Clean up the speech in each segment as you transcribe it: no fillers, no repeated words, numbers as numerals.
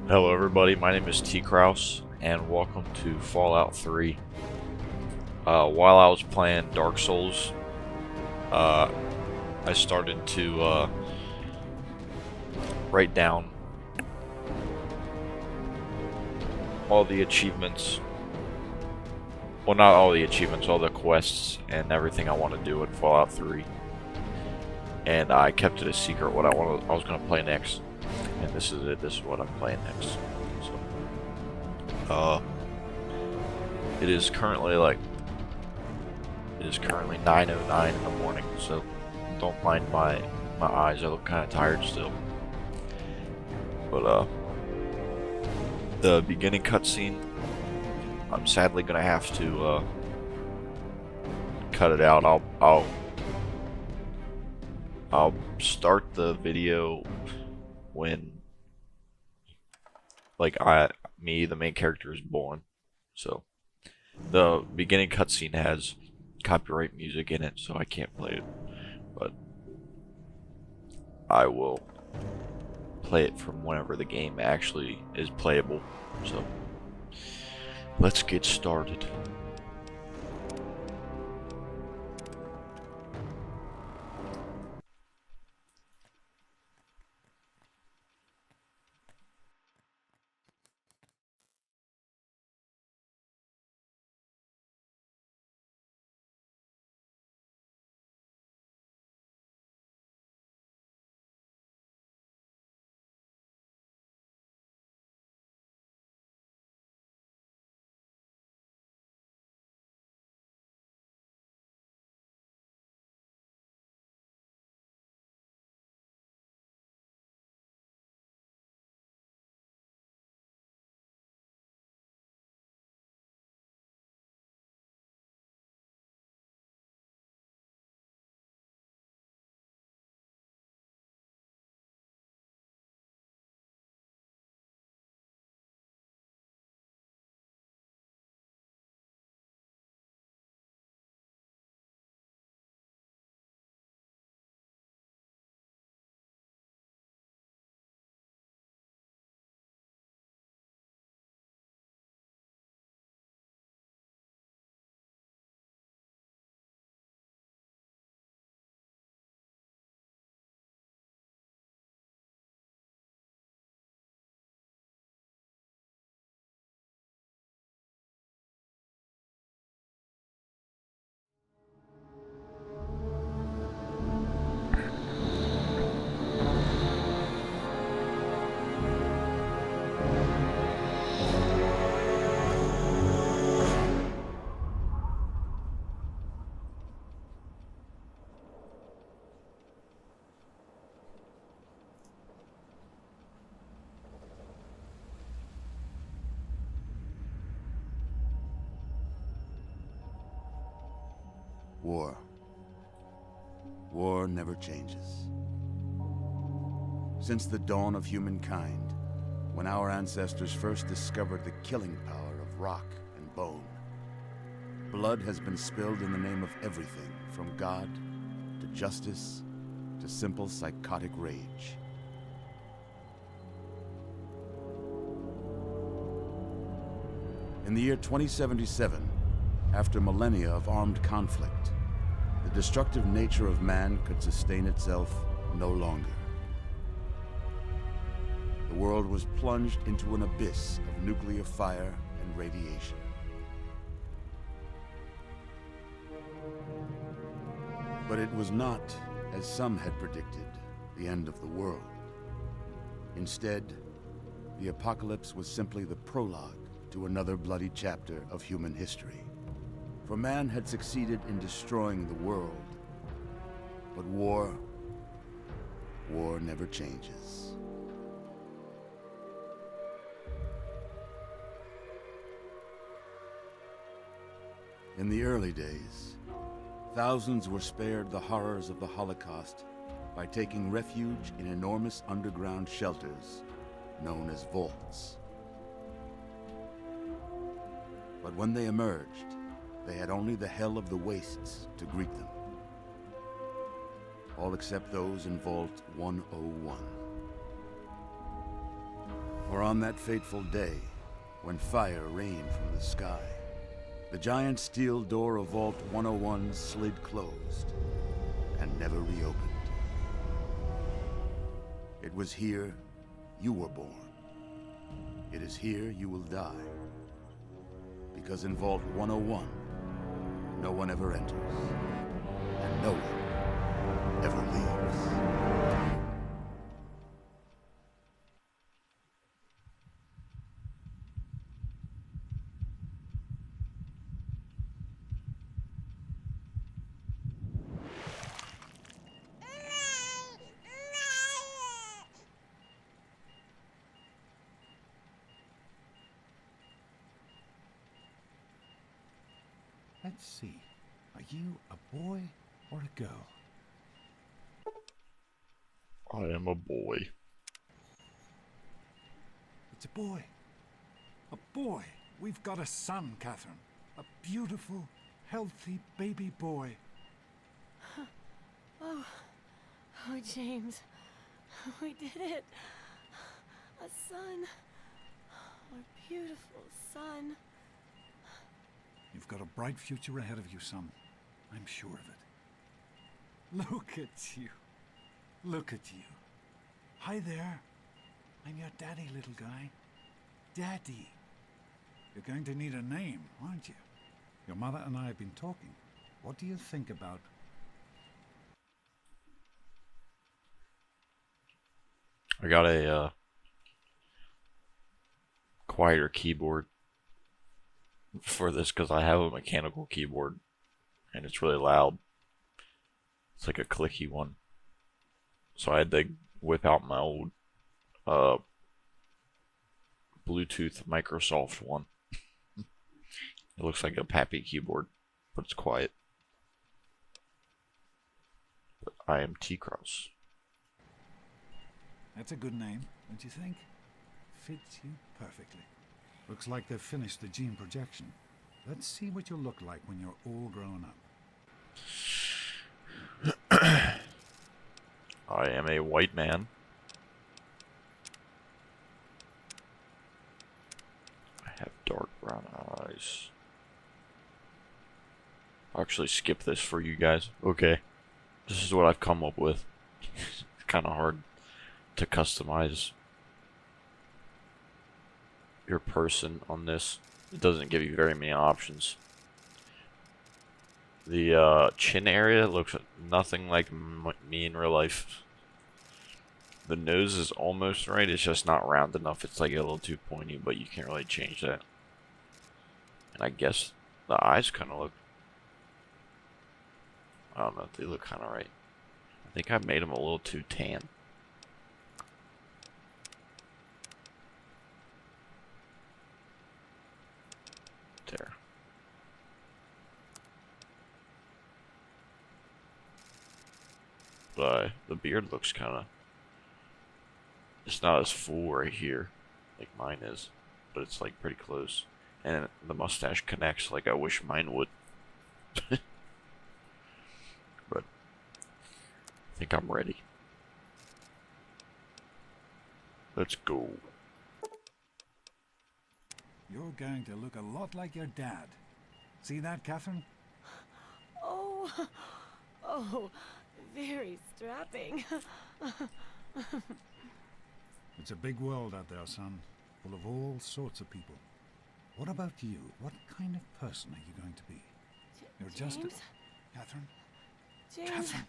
Hello everybody, my name is t.crouse and welcome to Fallout 3. While I was playing Dark Souls, I started to write down all the achievements. Well, not all the achievements, all the quests and everything I want to do in Fallout 3. And I kept it a secret what I was going to play next. And this is it. This is what I'm playing next. So, it is currently 9:09 in the morning. So, don't mind my eyes. I look kind of tired still. But the beginning cutscene, I'm sadly gonna have to cut it out. I'll start the video when the main character is born. So the beginning cutscene has copyright music in it, so I can't play it. But I will play it from whenever the game actually is playable. So let's get started. War. War never changes. Since the dawn of humankind, when our ancestors first discovered the killing power of rock and bone, blood has been spilled in the name of everything from God to justice to simple psychotic rage. In the year 2077, after millennia of armed conflict, the destructive nature of man could sustain itself no longer. The world was plunged into an abyss of nuclear fire and radiation. But it was not, as some had predicted, the end of the world. Instead, the apocalypse was simply the prologue to another bloody chapter of human history. For man had succeeded in destroying the world. But war never changes. In the early days, thousands were spared the horrors of the Holocaust by taking refuge in enormous underground shelters known as vaults. But when they emerged, they had only the hell of the wastes to greet them. All except those in Vault 101. For on that fateful day, when fire rained from the sky, the giant steel door of Vault 101 slid closed and never reopened. It was here you were born. It is here you will die. Because in Vault 101, no one ever enters, and no one ever leaves. Let's see. Are you a boy or a girl? I am a boy. It's a boy. A boy. We've got a son, Catherine. A beautiful, healthy baby boy. Oh, James. We did it. A son. Our beautiful son. You've got a bright future ahead of you, son. I'm sure of it. Look at you. Look at you. Hi there. I'm your daddy, little guy. Daddy. You're going to need a name, aren't you? Your mother and I have been talking. What do you think about... I got a quieter keyboard for this because I have a mechanical keyboard and it's really loud. It's like a clicky one. So I had to whip out my old Bluetooth Microsoft one. It looks like a Pappy keyboard, but it's quiet. But I am t.crouse. That's a good name, don't you think? Fits you perfectly. Looks like they've finished the gene projection. Let's see what you'll look like when you're all grown up. I am a white man. I have dark brown eyes. I'll actually skip this for you guys. Okay. This is what I've come up with. It's kind of hard to customize your person on this. It doesn't give you very many options. The chin area looks nothing like me in real life. The nose is almost right, it's just not round enough. It's like a little too pointy, but you can't really change that. And I guess the eyes kind of look... I don't know, they look kind of right. I think I made them a little too tan. There. But the beard looks kind of... It's not as full right here, like mine is, but it's like pretty close. And the mustache connects like I wish mine would. But I think I'm ready. Let's go. You're going to look a lot like your dad. See that, Catherine? Oh, very strapping. It's a big world out there, son, full of all sorts of people. What about you? What kind of person are you going to be? You're just James? Catherine? James. Catherine!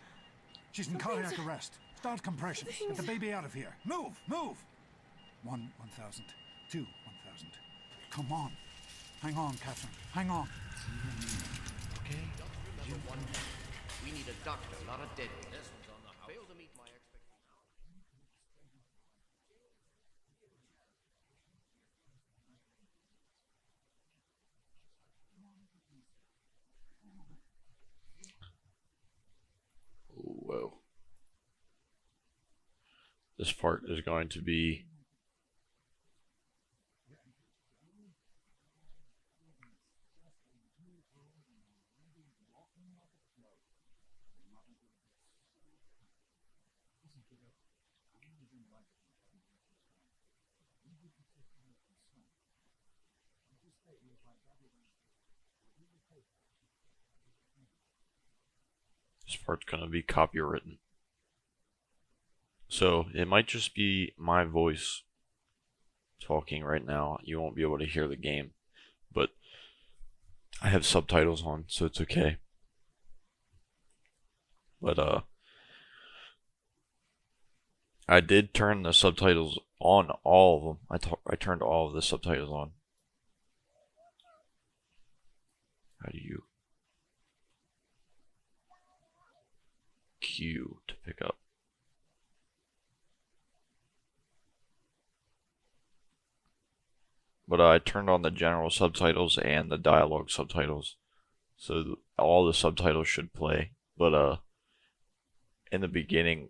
She's in cardiac arrest. Start compression. Get the baby out of here. Move! Move! 1,000. 2, 1,000. Come on. Hang on, Catherine. Hang on. Okay? Remember one thing. We need a doctor, not a dead one. This one's on the house. Failed to meet my expectations. Whoa. This part is going to be... This part's gonna be copywritten. So it might just be my voice talking right now. You won't be able to hear the game, but I have subtitles on, so it's okay. But I did turn the subtitles on, all of them. I turned all of the subtitles on. How do you Q to pick up? But I turned on the general subtitles and the dialogue subtitles, so all the subtitles should play. But in the beginning,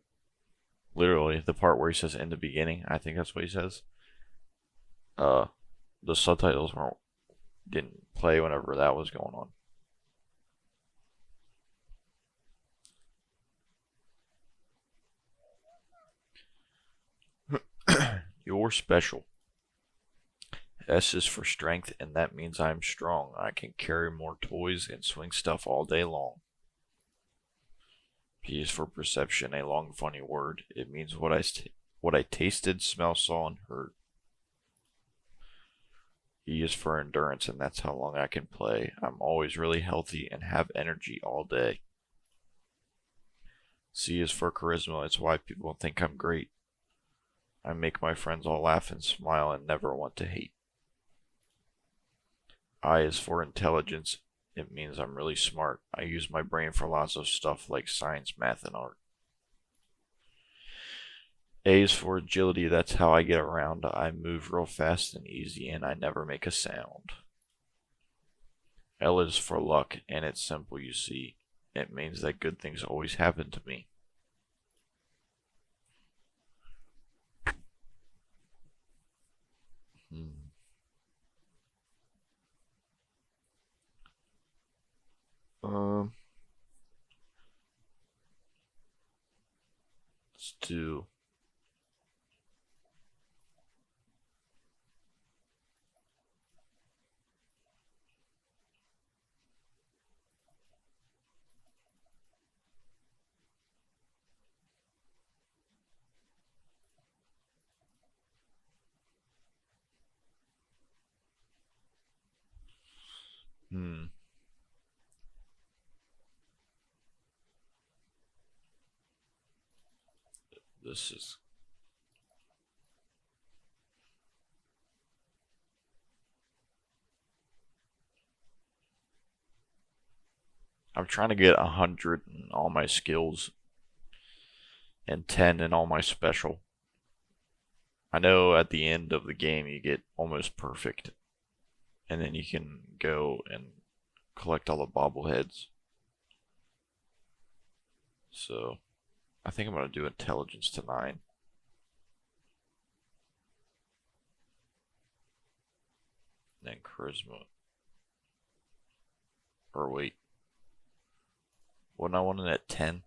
literally the part where he says "in the beginning," I think that's what he says. The subtitles didn't play whenever that was going on. You're special. S is for strength, and that means I'm strong. I can carry more toys and swing stuff all day long. P is for perception, a long funny word. It means what I tasted, smelled, saw, and heard. E is for endurance, and that's how long I can play. I'm always really healthy and have energy all day. C is for charisma. It's why people think I'm great. I make my friends all laugh and smile and never want to hate. I is for intelligence. It means I'm really smart. I use my brain for lots of stuff like science, math, and art. A is for agility. That's how I get around. I move real fast and easy, and I never make a sound. L is for luck, and it's simple, you see. It means that good things always happen to me. Let's do this is I'm trying to get 100 in all my skills and 10 in all my special. I know at the end of the game you get almost perfect, and then you can go and collect all the bobbleheads. So I think I'm going to do intelligence to 9. And then charisma. Or wait. Wouldn't I want it at 10?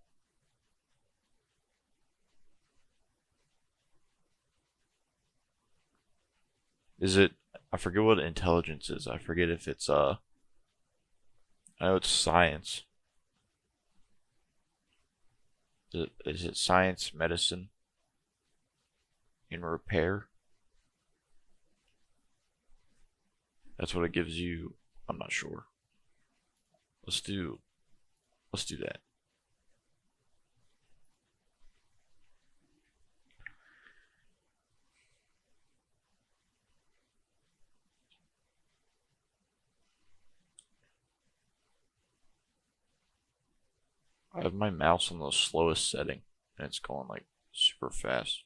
Is it? I forget what intelligence is. I forget if it's I know it's science. Is it science, medicine, and repair? That's what it gives you. I'm not sure. Let's do that. I have my mouse on the slowest setting, and it's going like super fast.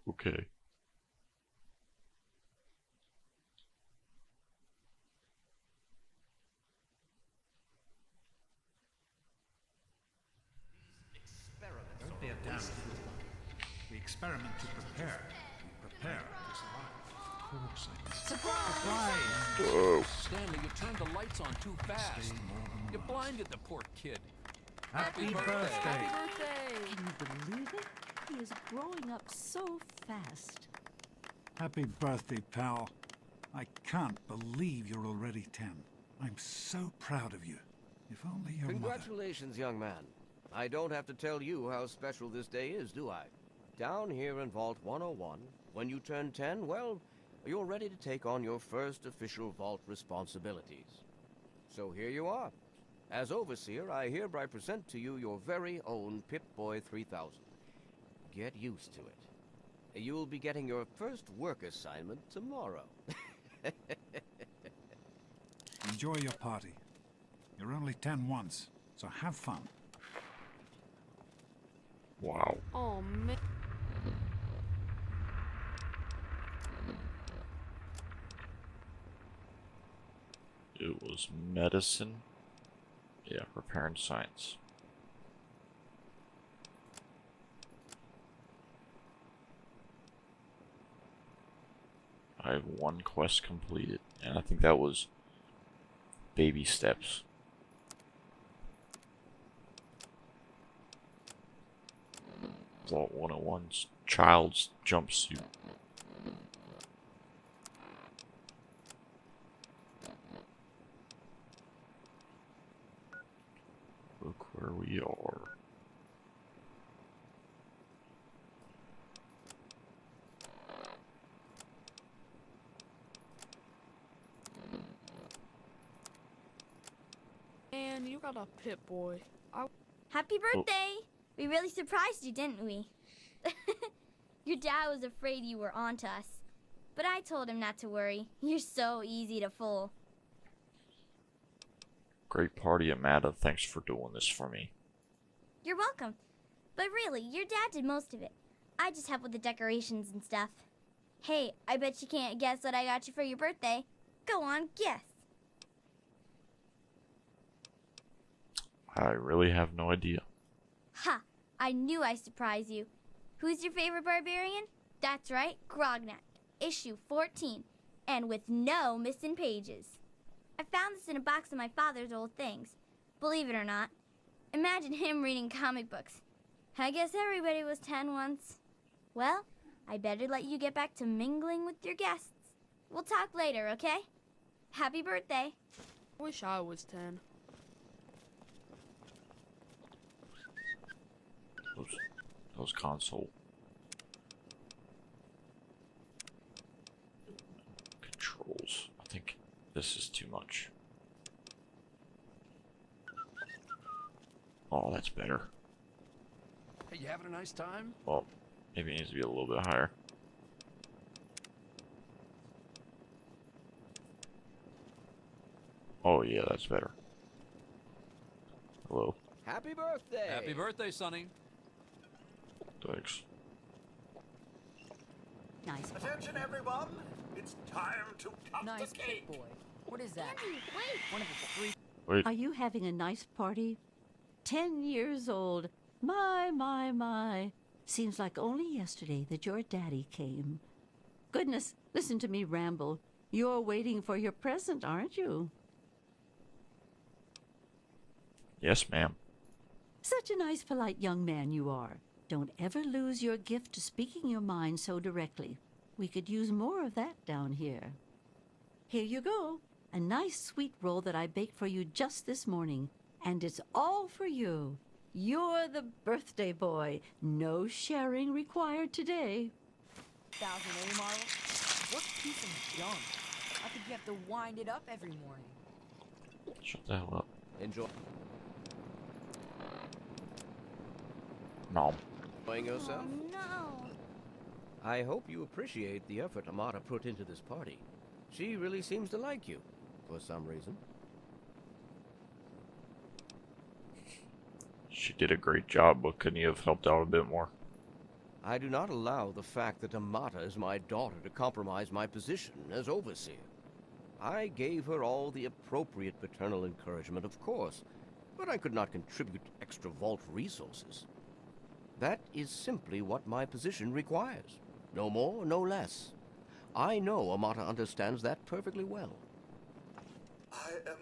Okay. experiment to prepare. We prepare to survive. Surprise! Whoa. Stanley, you turned the lights on too fast. Stay more than You once. blinded the poor kid. Happy birthday! Happy birthday! Can you believe it? He is growing up so fast. Happy birthday, pal. I can't believe you're already 10. I'm so proud of you. If only your mother... Congratulations, young man. I don't have to tell you how special this day is, do I? Down here in Vault 101, when you turn 10, well, you're ready to take on your first official Vault responsibilities. So here you are. As Overseer, I hereby present to you your very own Pip-Boy 3000. Get used to it. You'll be getting your first work assignment tomorrow. Enjoy your party. You're only 10 once, so have fun. Wow. Oh, man. It was medicine. Yeah, repair and science. I have one quest completed, and I think that was baby steps. Vault 101's child's jumpsuit. Look where we are. And you got a Pip-Boy. Happy birthday! We really surprised you, didn't we? Your dad was afraid you were onto us. But I told him not to worry. You're so easy to fool. Great party, Amanda. Thanks for doing this for me. You're welcome. But really, your dad did most of it. I just helped with the decorations and stuff. Hey, I bet you can't guess what I got you for your birthday. Go on, guess. I really have no idea. Ha! I knew I'd surprise you. Who's your favorite barbarian? That's right, Grognak. Issue 14. And with no missing pages. I found this in a box of my father's old things. Believe it or not. Imagine him reading comic books. I guess everybody was 10 once. Well, I better let you get back to mingling with your guests. We'll talk later, okay? Happy birthday. Wish I was 10. Those console controls. I think this is too much. Oh, that's better. Hey, you having a nice time? Well, maybe it needs to be a little bit higher. Oh yeah, that's better. Hello. Happy birthday! Happy birthday, Sonny. Thanks. Nice. Attention, everyone! It's time to cut Nice the cake. Pip-Boy. What is that? Andy, wait! One of the three. Wait. Are you having a nice party? 10 years old. My. Seems like only yesterday that your daddy came. Goodness, listen to me ramble. You're waiting for your present, aren't you? Yes, ma'am. Such a nice, polite young man you are. Don't ever lose your gift to speaking your mind so directly. We could use more of that down here. Here you go. A nice sweet roll that I baked for you just this morning. And it's all for you. You're the birthday boy. No sharing required today. 1,000 Marvel? What piece of junk? I think you have to wind it up every morning. Shut the hell up. Enjoy. Mom. Enjoying yourself? Oh, no. I hope you appreciate the effort Amata put into this party. She really seems to like you, for some reason. She did a great job, but couldn't you have helped out a bit more? I do not allow the fact that Amata is my daughter to compromise my position as overseer. I gave her all the appropriate paternal encouragement, of course, but I could not contribute extra vault resources. That is simply what my position requires. No more, no less. I know Amata understands that perfectly well. I am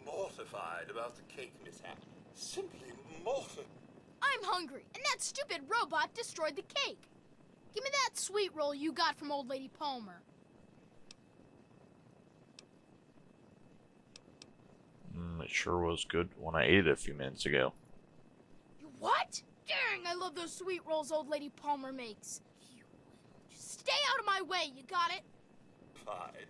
mortified about the cake mishap. Simply mortified. I'm hungry, and that stupid robot destroyed the cake. Give me that sweet roll you got from Old Lady Palmer. It sure was good when I ate it a few minutes ago. You what? Dang, I love those sweet rolls Old Lady Palmer makes. You just stay out of my way, you got it? Pride.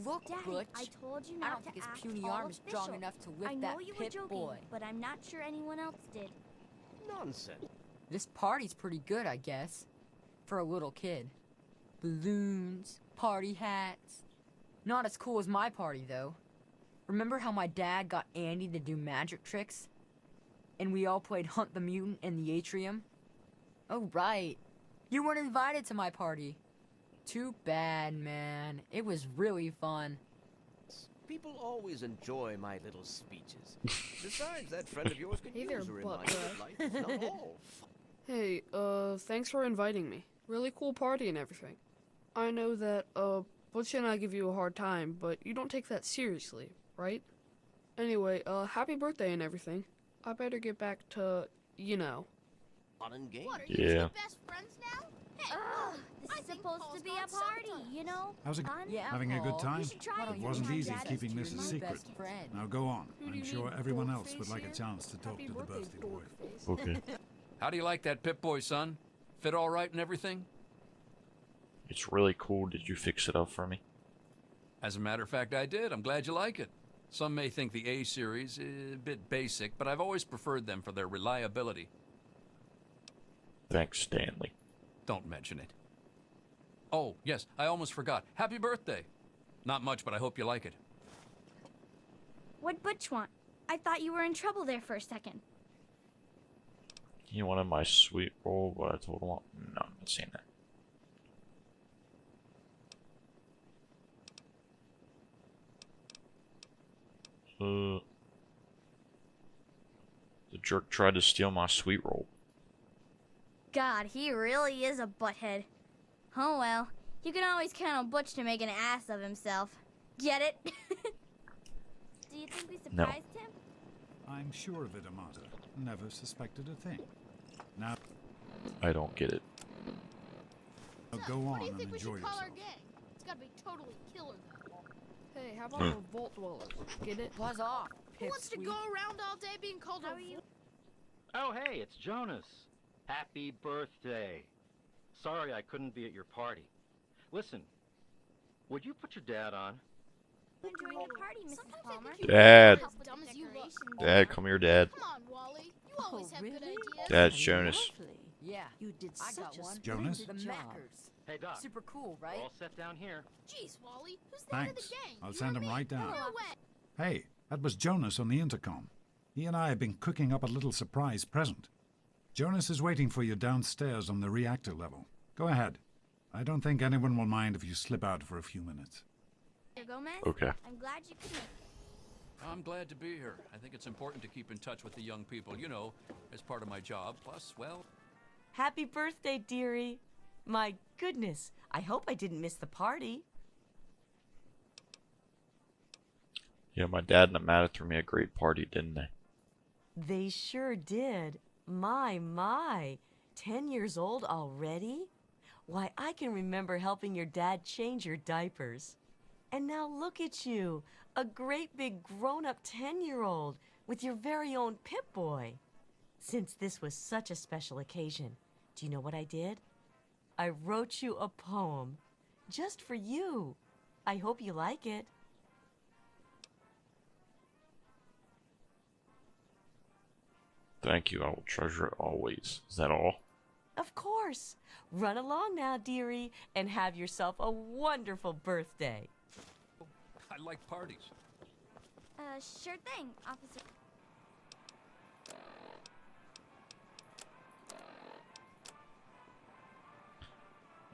Look, Daddy, Butch. I told you I not don't think to his act puny all arm is strong official. enough to I lift know that you were pit joking, boy. but I'm not sure anyone else did. Nonsense. This party's pretty good, I guess. For a little kid. Balloons, party hats. Not as cool as my party, though. Remember how my dad got Andy to do magic tricks? And we all played Hunt the Mutant in the atrium? Oh, right. You weren't invited to my party. Too bad, man. It was really fun. People always enjoy my little speeches. Besides, that friend of yours could Hey use there, a reminder that life is not all. Hey, thanks for inviting me. Really cool party and everything. I know that, Butch and I give you a hard time, but you don't take that seriously, right? Anyway, happy birthday and everything. I better get back to, you know. Fun and games. What, are you Yeah. two best friends now? Hey, This I is think supposed Paul's to be gone a party, sometimes. you know? How's it Fun. Yeah, Having a good Paul. time? You should try Why it. It don't wasn't you easy have keeping Daddy this a be your secret. best friend? Now go on. Who do I'm you sure need, everyone else Dorkface would like a here? chance to talk Happy to the birthday, birthday boy. Dorkface. Okay. How do you like that Pip-Boy, son? Fit all right and everything? It's really cool. Did you fix it up for me? As a matter of fact, I did. I'm glad you like it. Some may think the A series is a bit basic, but I've always preferred them for their reliability. Thanks, Stanley. Don't mention it. Oh, yes, I almost forgot. Happy birthday. Not much, but I hope you like it. What'd Butch want? I thought you were in trouble there for a second. He wanted my sweet roll, but I told him, no, I'm not saying that. The jerk tried to steal my sweet roll. God, he really is a butthead. Oh well, you can always count on Butch to make an ass of himself. Get it? Do you think we No. surprised him? I'm sure of it, Amata. Never suspected a thing. Now I don't get it. go What on do you and think we enjoy should call yourself. our gang? It's gotta be totally killer, though. Hey, how about Hmm. the Vault Dwellers? Get it? Buzz off, Who wants to pipsqueak. go around all day being called How a are you? Oh, hey, it's Jonas. Happy birthday. Sorry I couldn't be at your party. Listen, would you put your dad on? Enjoying your party, Mrs. Sometimes I Palmer? think you Dad. as dumb as you look. Dad, come here, Dad. Come on, Wally. You always have good really? ideas. Dad's Jonas. Lovely. Yeah, You did I such got a one. Jonas? The splendid job. Mackers. Hey, Doc. Super cool, We're right? all set down here. Jeez, Wally. Who's the head of the Thanks. gang? I'll You send or him me? right down. No way. Hey, that was Jonas on the intercom. He and I have been cooking up a little surprise present. Jonas is waiting for you downstairs on the reactor level. Go ahead. I don't think anyone will mind if you slip out for a few minutes. Mr. Gomez? Okay. I'm glad you could make it. I'm glad to be here. I think it's important to keep in touch with the young people, you know, as part of my job. Plus, well, Happy birthday, dearie. My goodness, I hope I didn't miss the party. Yeah, my dad and Amanda threw me a great party, didn't they? They sure did. My. 10 years old already? Why, I can remember helping your dad change your diapers. And now look at you, a great big grown-up 10-year-old with your very own Pip-Boy. Since this was such a special occasion, do you know what I did? I wrote you a poem, just for you. I hope you like it. Thank you. I will treasure it always. Is that all? Of course. Run along now, dearie, and have yourself a wonderful birthday. I like parties. Sure thing, officer.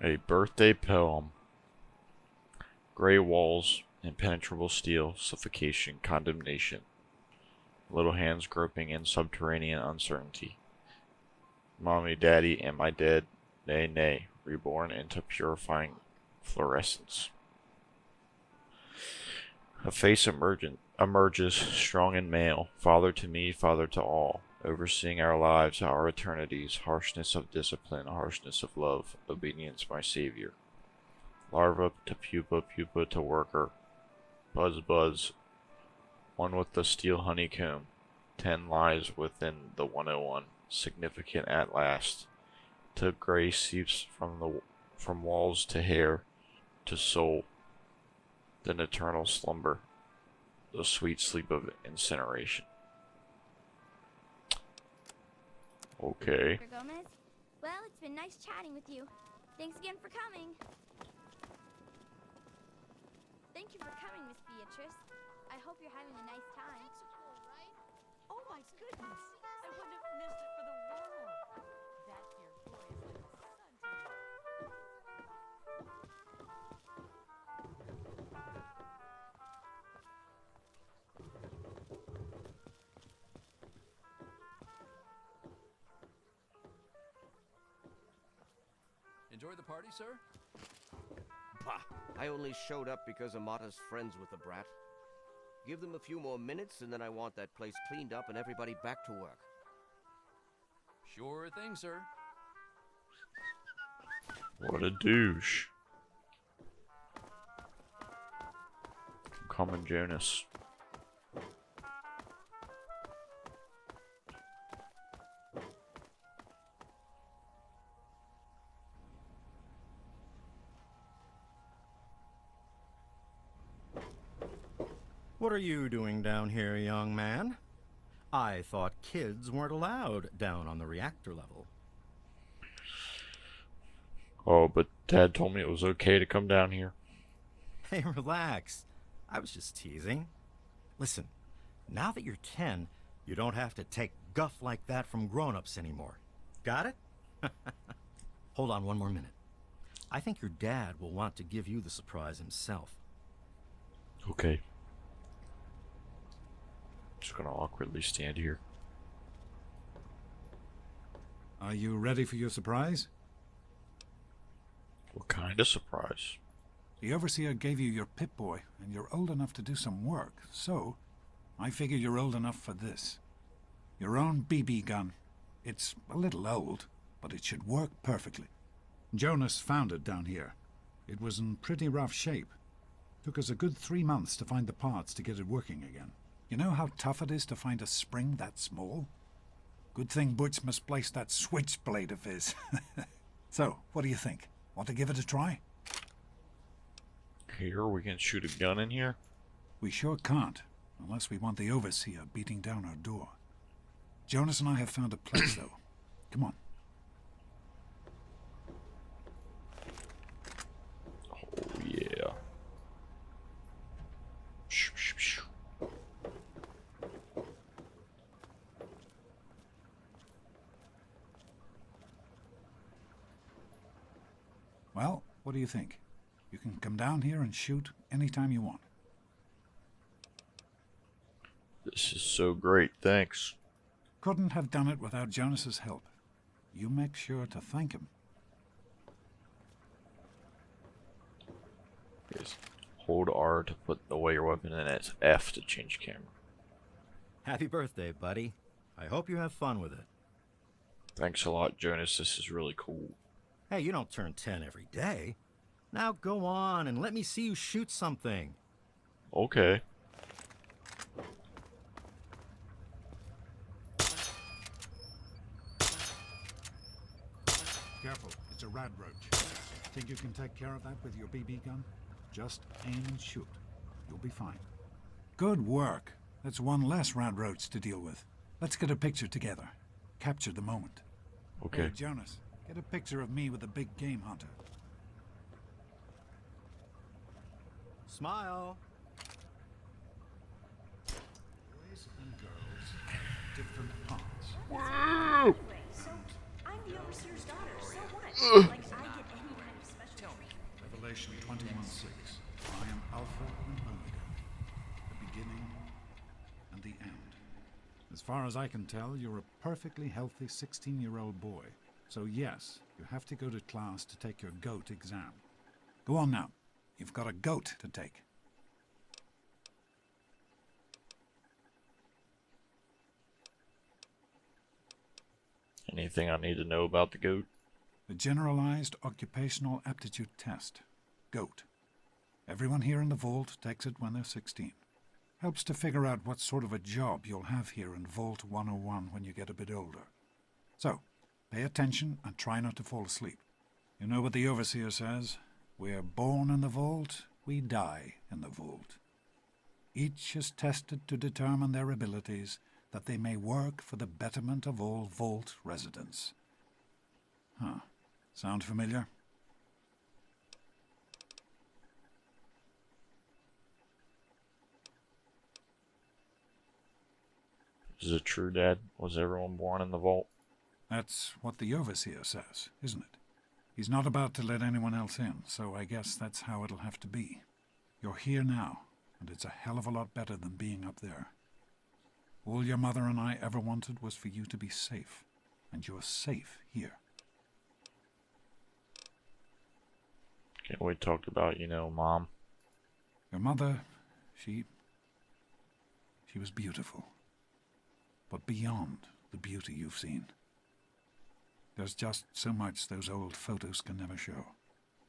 A birthday poem. Gray walls, impenetrable steel, suffocation, condemnation. little hands groping in subterranean uncertainty. Mommy, Daddy, am I dead? Nay, nay, reborn into purifying fluorescence. A face emerges, strong and male, father to me, father to all, overseeing our lives, our eternities, harshness of discipline, harshness of love, obedience, my savior. Larva to pupa, pupa to worker, buzz, buzz, one with the steel honeycomb, 10 lies within the 101, significant at last, to gray seeps from walls to hair, to soul, then eternal slumber, the sweet sleep of incineration. Okay. Mr. Gomez? Well, it's been nice chatting with you. Thanks again for coming. Thank you for coming, Miss Beatrice. I hope you're having a nice time. Oh my goodness! I wouldn't have missed it for the world. That dear boy is like a son to me. Enjoy the party, sir? Bah, I only showed up because Amata's friends with the brat. Give them a few more minutes and then I want that place cleaned up and everybody back to work. Sure thing, sir. What a douche. Common Jonas. What are you doing down here, young man? I thought kids weren't allowed down on the reactor level. Oh, but Dad told me it was okay to come down here. Hey, relax. I was just teasing. Listen, now that you're 10, you don't have to take guff like that from grown-ups anymore. Got it? Hold on one more minute. I think your dad will want to give you the surprise himself. Okay. Just gonna awkwardly stand here. Are you ready for your surprise? What kind of surprise? The Overseer gave you your Pip-Boy, and you're old enough to do some work, so I figure you're old enough for this. Your own BB gun. It's a little old, but it should work perfectly. Jonas found it down here. It was in pretty rough shape. Took us a good 3 months to find the parts to get it working again. You know how tough it is to find a spring that small? Good thing Butch misplaced that switchblade of his. So, what do you think? Want to give it a try? Here, we can shoot a gun in here? We sure can't, unless we want the Overseer beating down our door. Jonas and I have found a place, though. Come on. Oh, yeah. Shoo, shoo, shoo. Well, what do you think? You can come down here and shoot anytime you want. This is so great, thanks. Couldn't have done it without Jonas's help. You make sure to thank him. Yes. Hold R to put away your weapon, and it's F to change camera. Happy birthday, buddy. I hope you have fun with it. Thanks a lot, Jonas. This is really cool. Hey, you don't turn 10 every day. Now go on and let me see you shoot something. Okay. Careful, it's a rad roach. Think you can take care of that with your BB gun? Just aim and shoot. You'll be fine. Good work. That's one less rad roach to deal with. Let's get a picture together. Capture the moment. Okay. Hey, Jonas, get a picture of me with a big game hunter. Smile. Boys and girls, different parts. Whoa! So, I'm the Overseer's daughter, so what? Like, I get any kind of special treatment. Revelation 21:6. I am Alpha and Omega, the beginning and the end. As far as I can tell, you're a perfectly healthy 16-year-old boy. So yes, you have to go to class to take your G.O.A.T exam. Go on now. You've got a G.O.A.T to take. Anything I need to know about the G.O.A.T? The Generalized Occupational Aptitude Test. G.O.A.T. Everyone here in the Vault takes it when they're 16. Helps to figure out what sort of a job you'll have here in Vault 101 when you get a bit older. So, pay attention and try not to fall asleep. You know what the Overseer says? We're born in the Vault, we die in the Vault. Each is tested to determine their abilities, that they may work for the betterment of all Vault residents. Huh. Sound familiar? Is it true, Dad? Was everyone born in the Vault? That's what the Overseer says, isn't it? He's not about to let anyone else in, so I guess that's how it'll have to be. You're here now, and it's a hell of a lot better than being up there. All your mother and I ever wanted was for you to be safe, and you're safe here. Can't we talked about, Mom? Your mother, she was beautiful. But beyond the beauty you've seen. There's just so much those old photos can never show.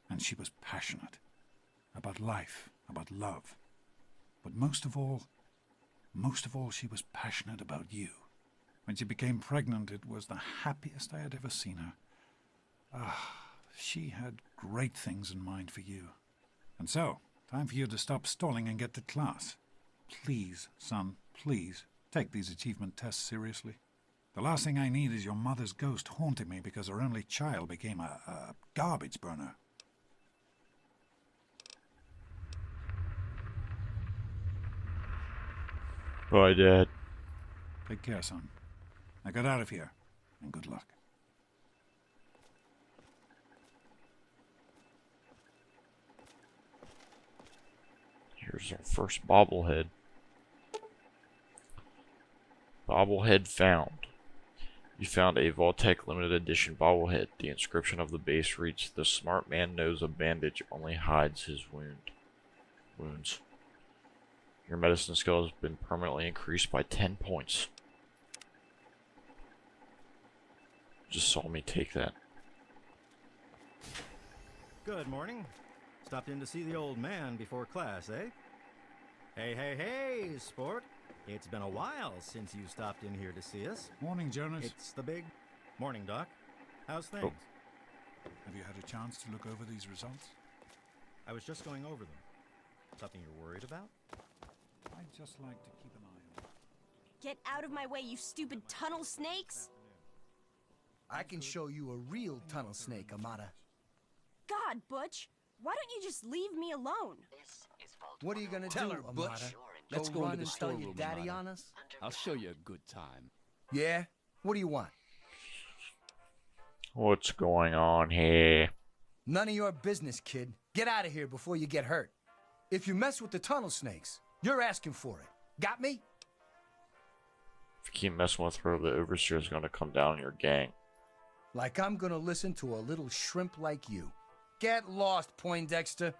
And she was passionate. About life, about love. But most of all, she was passionate about you. When she became pregnant, it was the happiest I had ever seen her. She had great things in mind for you. And so, time for you to stop stalling and get to class. Please, son, please, take these achievement tests seriously. The last thing I need is your mother's ghost haunting me because her only child became a garbage burner. Bye, Dad. Take care, son. Now get out of here, and good luck. Here's our first bobblehead. Bobblehead found. You found a Vault-Tec limited edition bobblehead. The inscription of the base reads, "The smart man knows a bandage only hides his wounds. Your medicine skill has been permanently increased by 10 points. Just saw me take that. Good morning. Stopped in to see the old man before class, eh? Hey, sport. It's been a while since you stopped in here to see us. Morning, Jonas. It's the big... Morning, Doc. How's things? Oh. Have you had a chance to look over these results? I was just going over them. Something you're worried about? I'd just like to keep an eye on them. Get out of my way, you stupid tunnel snakes! I can show you a real tunnel snake, Amata. God, Butch! Why don't you just leave me alone? What are you gonna Tell do, her, Amata? Butch. Let's go run into the and tell your storeroom, daddy Amata. on us? I'll show you a good time. Yeah? What do you want? What's going on here? None of your business, kid. Get out of here before you get hurt. If you mess with the tunnel snakes, you're asking for it. Got me? If you keep messing with her, the Overseer's gonna come down on your gang. Like I'm gonna listen to a little shrimp like you. Get lost, Poindexter.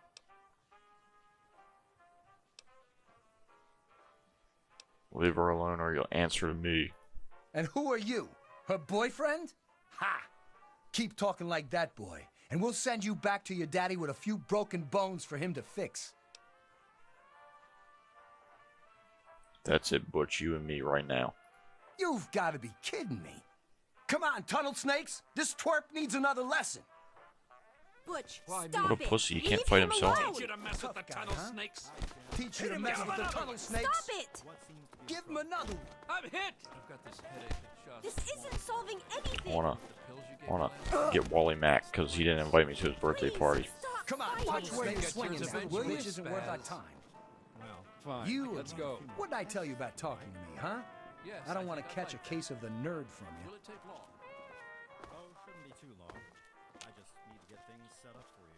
Leave her alone or you'll answer to me. And who are you? Her boyfriend? Ha! Keep talking like that, boy, and we'll send you back to your daddy with a few broken bones for him to fix. That's it, Butch, you and me right now. You've got to be kidding me. Come on, tunnel snakes. This twerp needs another lesson. Butch, What stop a it! pussy, he Leave can't fight him himself. alone. Teach you to mess with the tunnel snakes. Teach you to mess with the tunnel snakes. Stop it! Give him another one. I'm hit! I've got this headache that This isn't solving anything! I wanna get Wally Mack because he didn't invite me to his birthday party. Come on, tunnel snakes, swinging through, will you? Which isn't worth our time. Fine. You, Let's go. What did I tell you about talking to me, huh? Yes, I don't want think to I'd catch a like case of the nerd from you. Will it take long? Oh, shouldn't be too long. I just need to get things set up for you.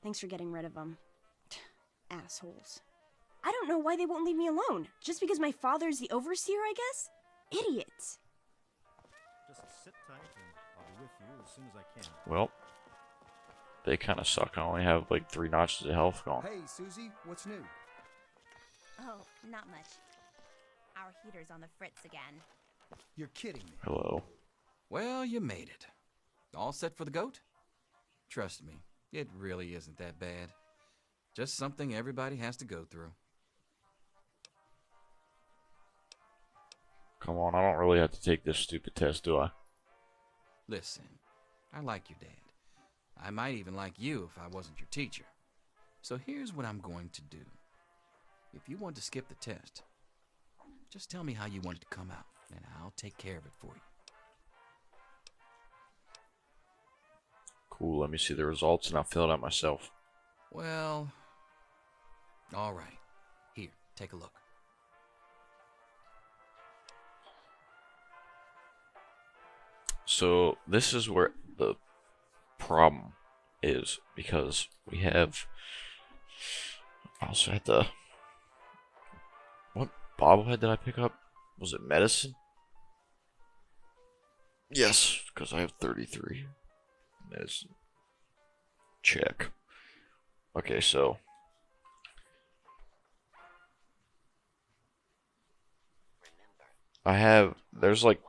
Thanks for getting rid of them. Assholes. I don't know why they won't leave me alone. Just because my father's the overseer, I guess? Idiots. Just sit tight and I'll be with you as soon as I can. Well, they kind of suck. I only have like 3 notches of health gone. Hey, Susie, what's new? Oh, not much. Our heater's on the fritz again. You're kidding me. Hello. Well, you made it. All set for the GOAT? Trust me, it really isn't that bad. Just something everybody has to go through. Come on, I don't really have to take this stupid test, do I? Listen, I like your dad. I might even like you if I wasn't your teacher. So here's what I'm going to do. If you want to skip the test, just tell me how you want it to come out, and I'll take care of it for you. Cool, let me see the results and I'll fill it out myself. Well, all right. Here, take a look. So this is where the problem is, because we have I also had the what bobblehead did I pick up? Was it medicine? Yes, because I have 33 medicine. Check. Okay, so there's like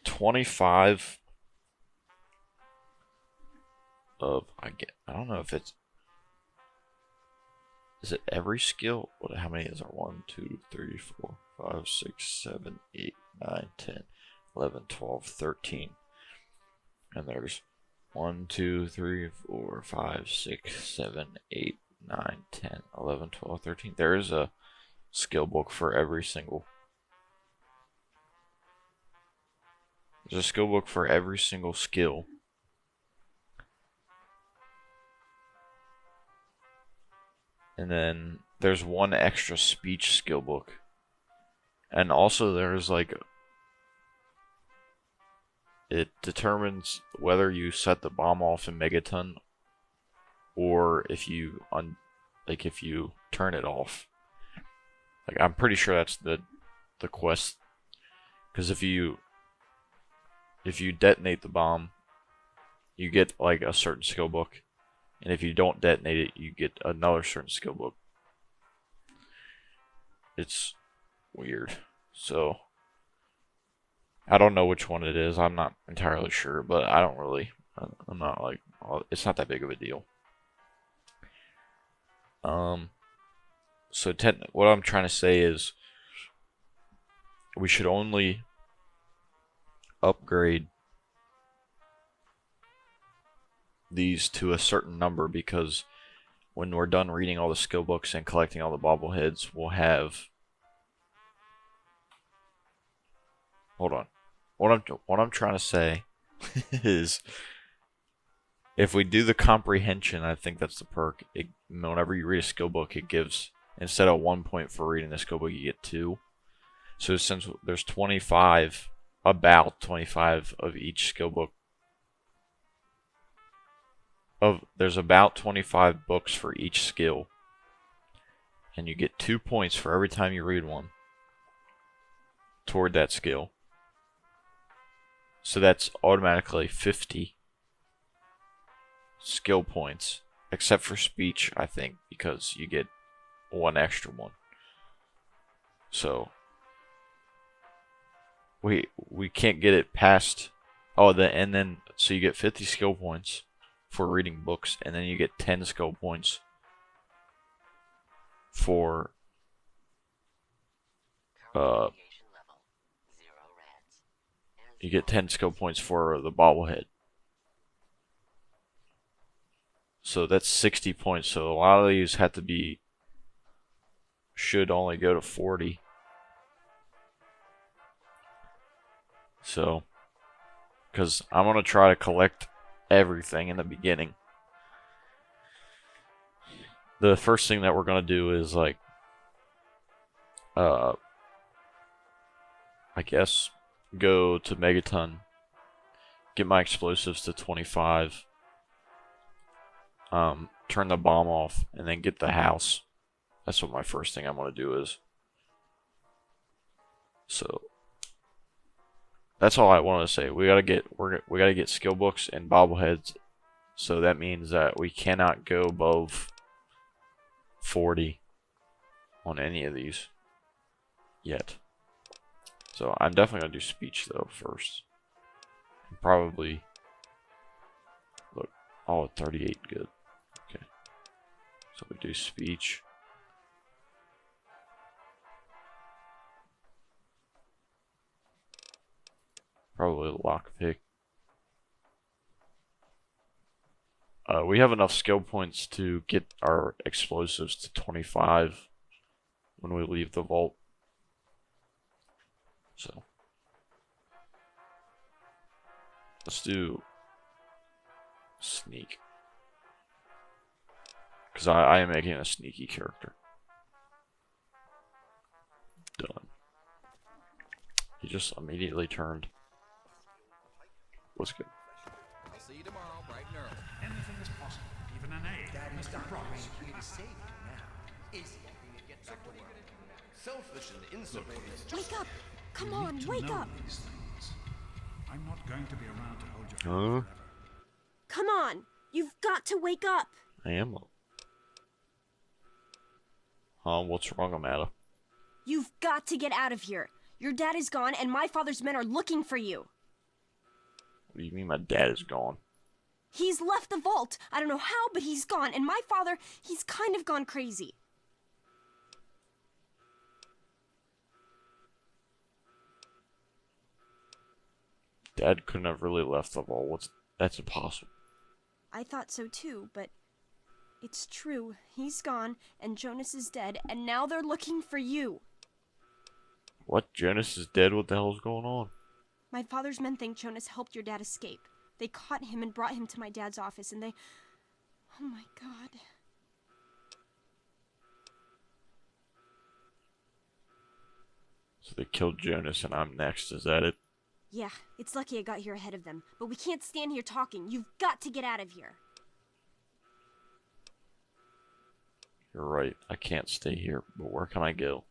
25 of I don't know if it's, is it every skill? How many is there? 1, 2, 3, 4, 5, 6, 7, 8, 9, 10, 11, 12, 13. And there's 1, 2, 3, 4, 5, 6, 7, 8, 9, 10, 11, 12, 13. There is a skill book for every single. There's a skill book for every single skill. And then there's one extra speech skill book. And also there's like, it determines whether you set the bomb off in Megaton or if you if you turn it off. Like, I'm pretty sure that's the quest, because if you detonate the bomb, you get like a certain skill book, and if you don't detonate it, you get another certain skill book. It's weird. So I don't know which one it is. I'm not entirely sure, but I don't really. I'm not like, it's not that big of a deal. So what I'm trying to say is, we should only upgrade these to a certain number, because when we're done reading all the skill books and collecting all the bobbleheads, we'll have. Hold on. What I'm trying to say is, if we do the comprehension, I think that's the perk. Whenever you read a skill book, it gives, instead of 1 point for reading the skill book, you get 2. So since there's 25, about 25 of each skill book, there's about 25 books for each skill, and you get 2 points for every time you read one toward that skill. So that's automatically 50 skill points, except for speech, I think, because you get 1 extra one. So we can't get it past. So you get 50 skill points for reading books, and then you get 10 skill points for you get 10 skill points for the bobblehead. So that's 60 points. So a lot of these should only go to 40. So, because I'm going to try to collect everything in the beginning. The first thing that we're going to do is like, I guess, go to Megaton, get my explosives to 25, turn the bomb off, and then get the house. That's what my first thing I'm going to do is. So, That's all I want to say. We gotta get skill books and bobbleheads. So that means that we cannot go above 40 on any of these yet. So I'm definitely gonna do speech though first. And probably look. Oh, 38, good. Okay. So we do speech. Probably lockpick. We have enough skill points to get our explosives to 25 when we leave the vault. So let's do sneak. Because I am making a sneaky character. Done. He just immediately turned. What's good? I'll see you tomorrow, bright and early. Anything is possible, even an A. Mr. Crouse. Selfish and insubordinate. Wake up! Come on, wake up! These things. I'm not going to be around to hold your hand forever. Come on! You've got to wake up! I am. What's wrong, Amanda? You've got to get out of here. Your dad is gone, and my father's men are looking for you. What do you mean my dad is gone? He's left the vault. I don't know how, but he's gone. And my father, he's kind of gone crazy. Dad couldn't have really left the vault. That's impossible. I thought so too, but it's true. He's gone, and Jonas is dead, and now they're looking for you. What? Jonas is dead? What the hell is going on? My father's men think Jonas helped your dad escape. They caught him and brought him to my dad's office, and they... Oh my God. So they killed Jonas and I'm next, is that it? Yeah, it's lucky I got here ahead of them, but we can't stand here talking. You've got to get out of here. You're right, I can't stay here, but where can I go?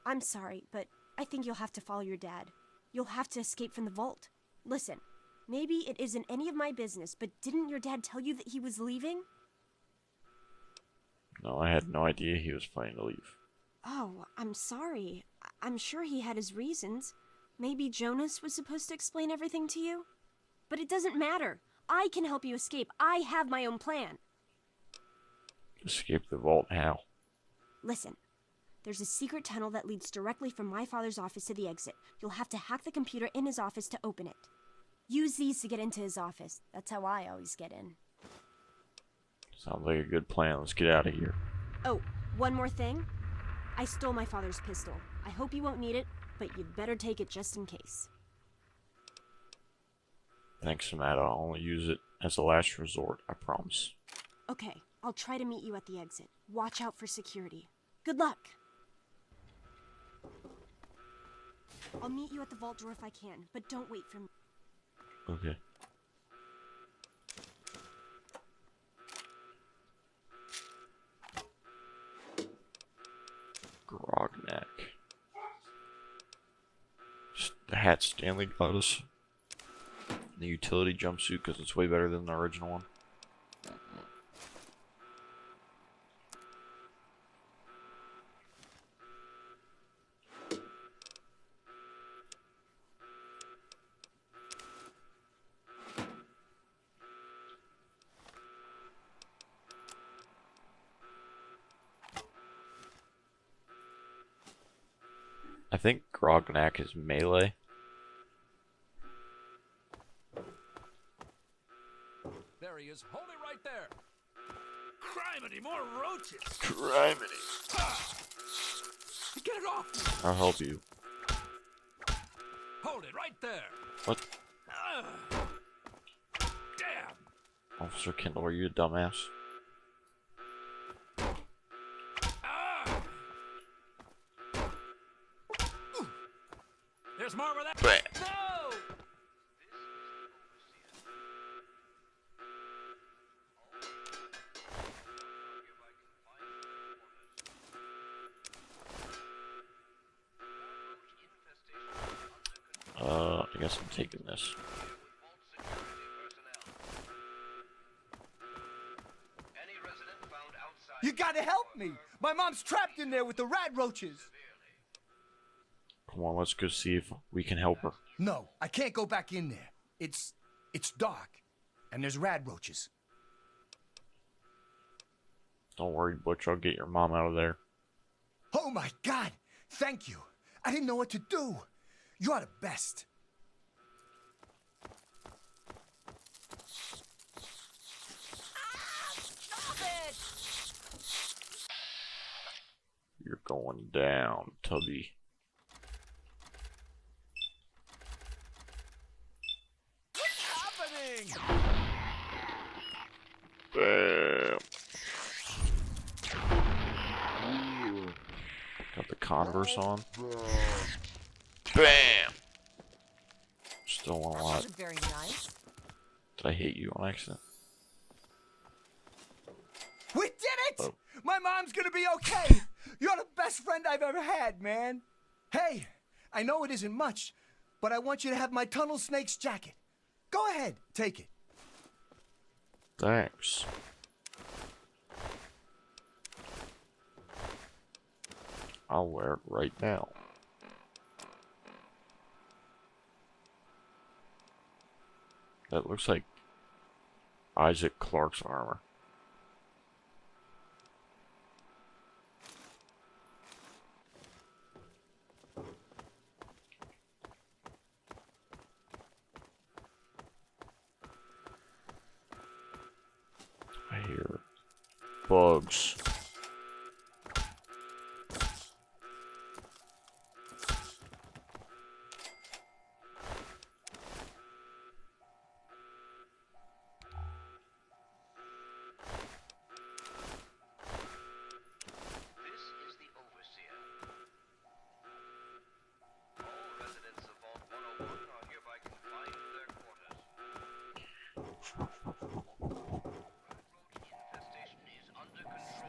I'm sorry, but I think you'll have to follow your dad. You'll have to escape from the vault. Listen, maybe it isn't any of my business, but didn't your dad tell you that he was leaving? No, I had no idea he was planning to leave. Oh, I'm sorry. I'm sure he had his reasons. Maybe Jonas was supposed to explain everything to you? But it doesn't matter. I can help you escape. I have my own plan. Escape the vault, how? Listen, there's a secret tunnel that leads directly from my father's office to the exit. You'll have to hack the computer in his office to open it. Use these to get into his office. That's how I always get in. Sounds like a good plan. Let's get out of here. Oh, one more thing. I stole my father's pistol. I hope you won't need it, but you'd better take it just in case. Thanks, Amanda. I'll only use it as a last resort, I promise. Okay, I'll try to meet you at the exit. Watch out for security. Good luck! I'll meet you at the vault door if I can, but don't wait for me. Okay. Grognak. Just the hat Stanley got us. The utility jumpsuit because it's way better than the original one. I think Grognak is melee. There he is. Hold it right there. Criminy, more roaches! Criminy. Get it off! I'll help you. Hold it right there. What? Damn! Officer Kendall, are you a dumbass? There's more where that. Bleh. No! I guess I'm taking this. You gotta help me! My mom's trapped in there with the rat roaches! Come on, let's go see if we can help her. No, I can't go back in there. It's dark, and there's rat roaches. Don't worry, Butch, I'll get your mom out of there. Oh my God! Thank you! I didn't know what to do. You are the best. You're going down, Tubby. What's happening? Bam. Got the Converse on. Bam! Still want a lot. That was very nice. Did I hit you on accident? We did it! Oh. My mom's gonna be okay! You're the best friend I've ever had, man! Hey, I know it isn't much, but I want you to have my Tunnel Snake's jacket. Go ahead, take it. Thanks. I'll wear it right now. That looks like Isaac Clarke's armor. I hear bugs.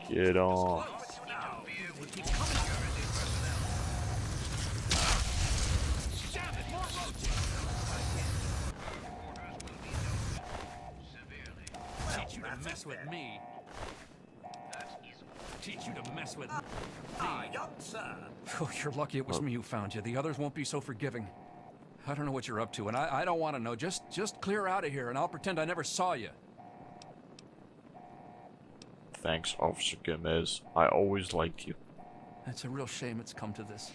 Get on. Teach you to mess with me. Teach you to mess with me. Young sir. Oh, you're lucky it was me who found you. The others won't be so forgiving. I don't know what you're up to, and I don't want to know. Just clear out of here, and I'll pretend I never saw you. Thanks, Officer Gomez. I always liked you. It's a real shame it's come to this.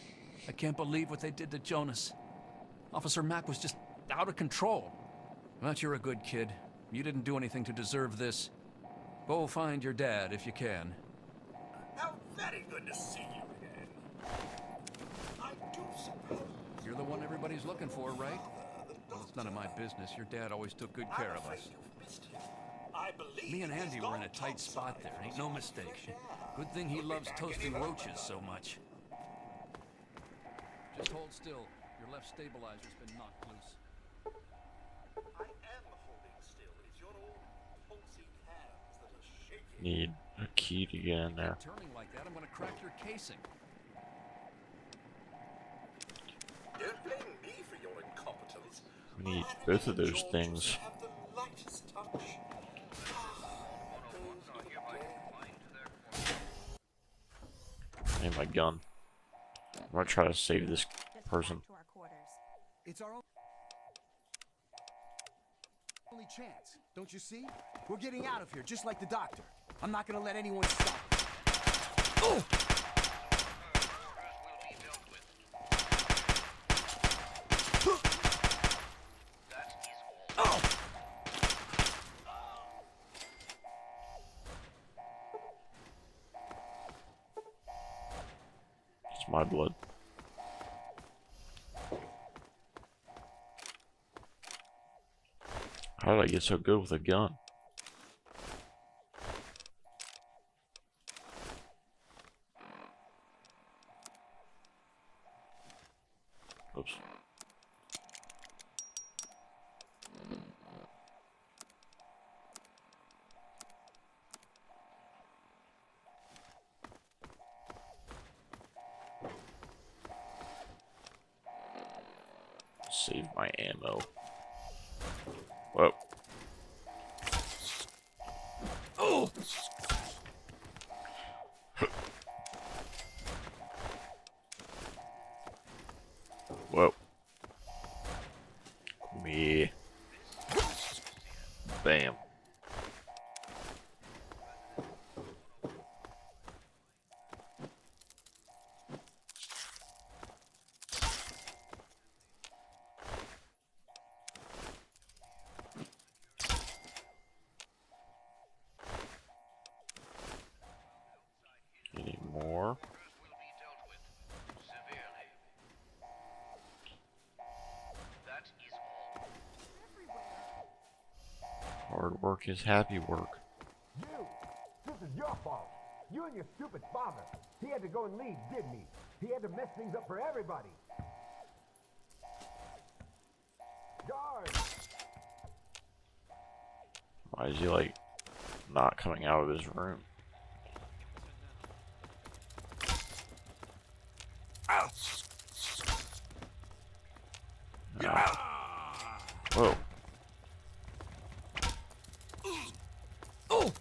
I can't believe what they did to Jonas. Officer Mack was just out of control. But you're a good kid. You didn't do anything to deserve this. Go find your dad if you can. How very good to see you again. I do suppose You're the one everybody's looking for, right? Well, it's none of my business. Your dad always took good care of us. I believe Me and he's Andy were in a gone tight spot there. Ain't no mistake. Good thing he loves toasting roaches so much. Just hold still. Your left stabilizer's been knocked loose. I am holding still. It's your old pulsing hands that are shaking. Need a key to get in there. Turning like that, I'm gonna crack your casing. Don't blame me for your incompetence. We need both of those things. Have the lightest touch. I need my gun. I'm gonna try to save this person. It's our only chance, don't you see? We're getting out of here, just like the doctor. I'm not gonna let anyone stop us. Oh! It's my blood. How did I get so good with a gun? Oops. Save my ammo. Whoa. Oh! Whoa. Me. Bam. Any more? Hard work is happy work. You! This is your fault. You and your stupid father. He had to go and leave, didn't he? He had to mess things up for everybody. Guard! Why is he like not coming out of his room? Whoa. Oh!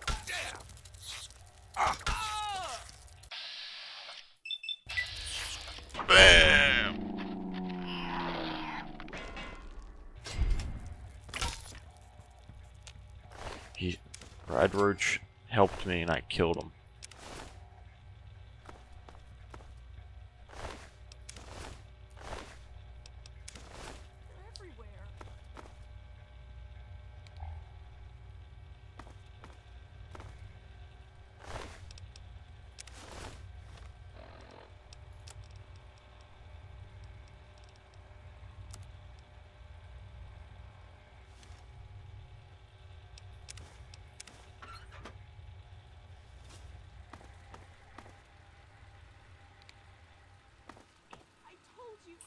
Bam! Red Roach helped me and I killed him.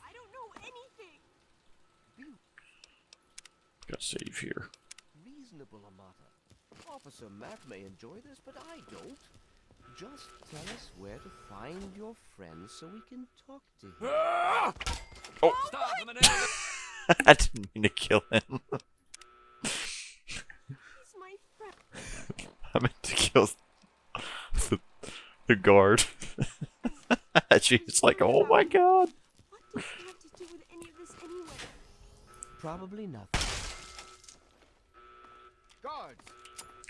I don't know anything. Gotta save here. Reasonable, Amata. Officer Mac may enjoy this, but I don't. Just tell us where to find your friend so we can talk to him. Oh! Stop in the name of I didn't mean to kill him. He's my friend. I meant to kill the guard. She's like, oh my god. What does he have to do with any of this anyway? Probably nothing. Guards!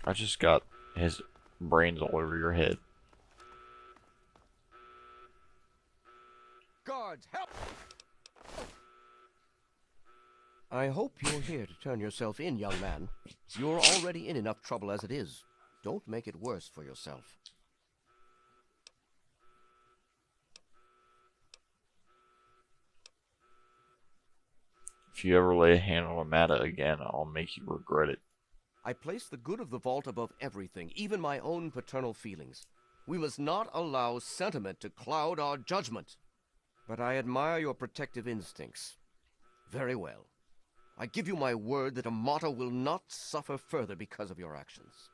I just got his brains all over your head. Guards, help! I hope you're here to turn yourself in, young man. You're already in enough trouble as it is. Don't make it worse for yourself. If you ever lay a hand on Amata again, I'll make you regret it. I place the good of the vault above everything, even my own paternal feelings. We must not allow sentiment to cloud our judgment. But I admire your protective instincts. Very well. I give you my word that Amata will not suffer further because of your actions.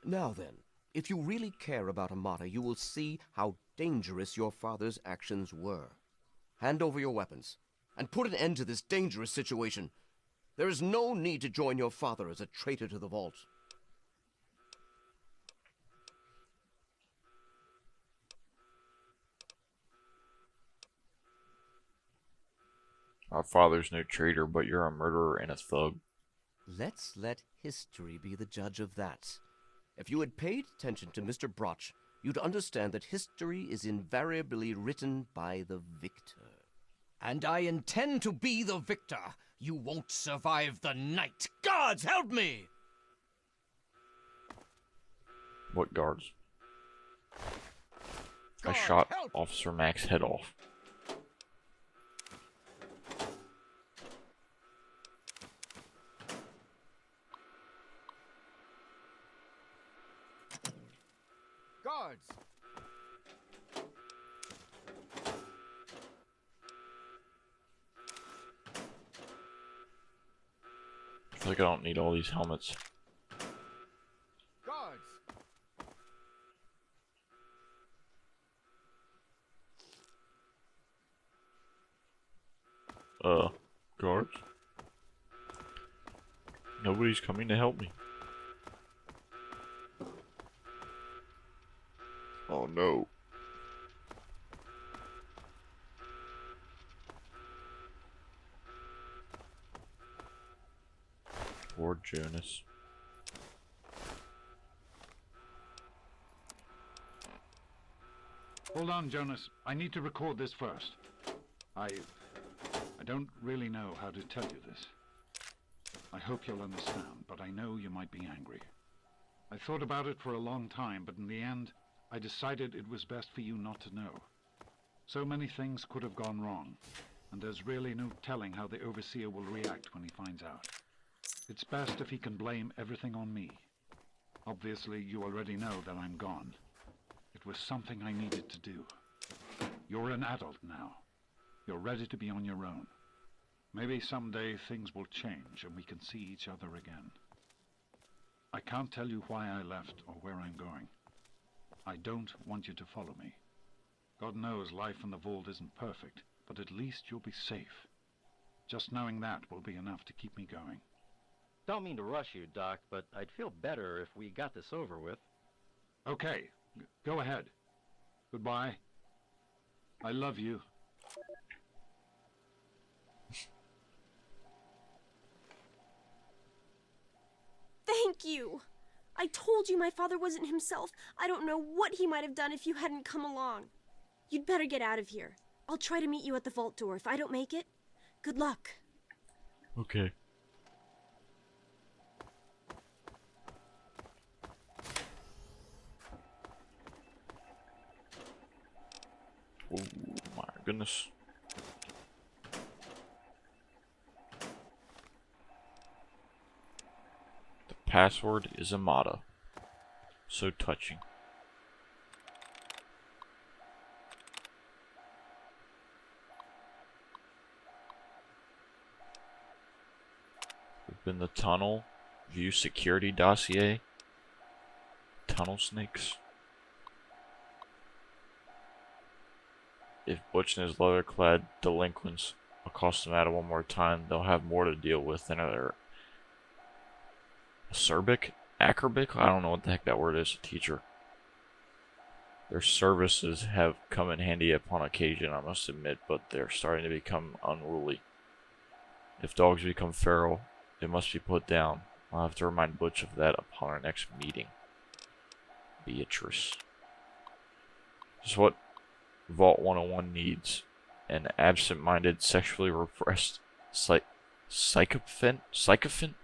Now then, if you really care about Amata, you will see how dangerous your father's actions were. Hand over your weapons, and put an end to this dangerous situation. There is no need to join your father as a traitor to the vault. Our father's no traitor, but you're a murderer and a thug. Let's let history be the judge of that. If you had paid attention to Mr. Broch, you'd understand that history is invariably written by the victor. And I intend to be the victor. You won't survive the night. Guards, help me! What guards? I Guard, shot help! Officer Mac's head off. Guards! I feel like I don't need all these helmets. Guards! Guards? Nobody's coming to help me. Oh no. Poor Jonas. Hold on, Jonas. I need to record this first. I don't really know how to tell you this. I hope you'll understand, but I know you might be angry. I thought about it for a long time, but in the end, I decided it was best for you not to know. So many things could have gone wrong, and there's really no telling how the Overseer will react when he finds out. It's best if he can blame everything on me. Obviously, you already know that I'm gone. It was something I needed to do. You're an adult now. You're ready to be on your own. Maybe someday things will change and we can see each other again. I can't tell you why I left or where I'm going. I don't want you to follow me. God knows life in the vault isn't perfect, but at least you'll be safe. Just knowing that will be enough to keep me going. Don't mean to rush you, Doc, but I'd feel better if we got this over with. Okay, go ahead. Goodbye. I love you. Thank you! I told you my father wasn't himself. I don't know what he might have done if you hadn't come along. You'd better get out of here. I'll try to meet you at the vault door. If I don't make it, good luck. Okay. Oh my goodness. The password is Amada. So touching. Open the tunnel. View security dossier. Tunnel snakes. If Butch and his leather-clad delinquents accost them one more time, they'll have more to deal with than their acerbic? Acrobic? I don't know what the heck that word is, teacher. Their services have come in handy upon occasion, I must admit, but they're starting to become unruly. If dogs become feral, they must be put down. I'll have to remind Butch of that upon our next meeting. Beatrice. This is what Vault 101 needs. An absent-minded, sexually repressed sycophant? Sycophant?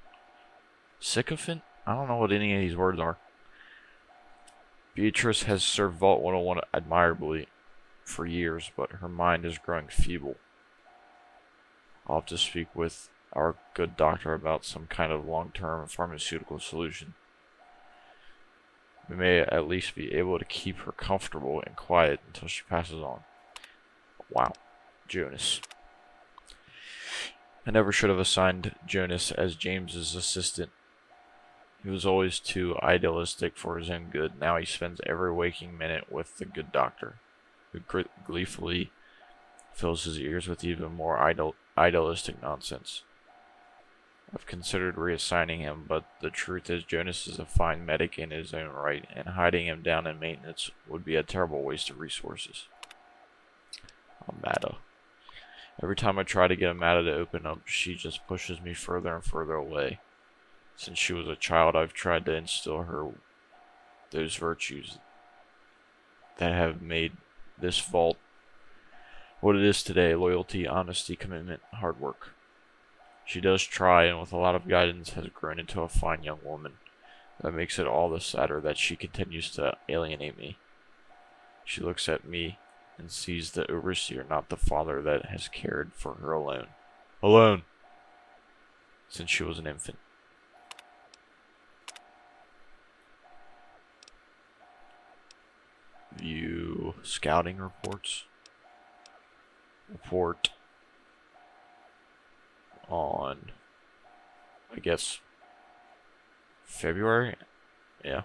Sycophant? I don't know what any of these words are. Beatrice has served Vault 101 admirably for years, but her mind is growing feeble. I'll have to speak with our good doctor about some kind of long-term pharmaceutical solution. We may at least be able to keep her comfortable and quiet until she passes on. Wow. Jonas. I never should have assigned Jonas as James's assistant. He was always too idealistic for his own good. Now he spends every waking minute with the good doctor, who gleefully fills his ears with even more idealistic nonsense. I've considered reassigning him, but the truth is Jonas is a fine medic in his own right, and hiding him down in maintenance would be a terrible waste of resources. Amada. Every time I try to get Amada to open up, she just pushes me further and further away. Since she was a child, I've tried to instill her those virtues that have made this vault what it is today: loyalty, honesty, commitment, hard work. She does try, and with a lot of guidance has grown into a fine young woman. That makes it all the sadder that she continues to alienate me. She looks at me and sees the overseer, not the father that has cared for her alone since she was an infant. View scouting reports. Report on, I guess, February? Yeah.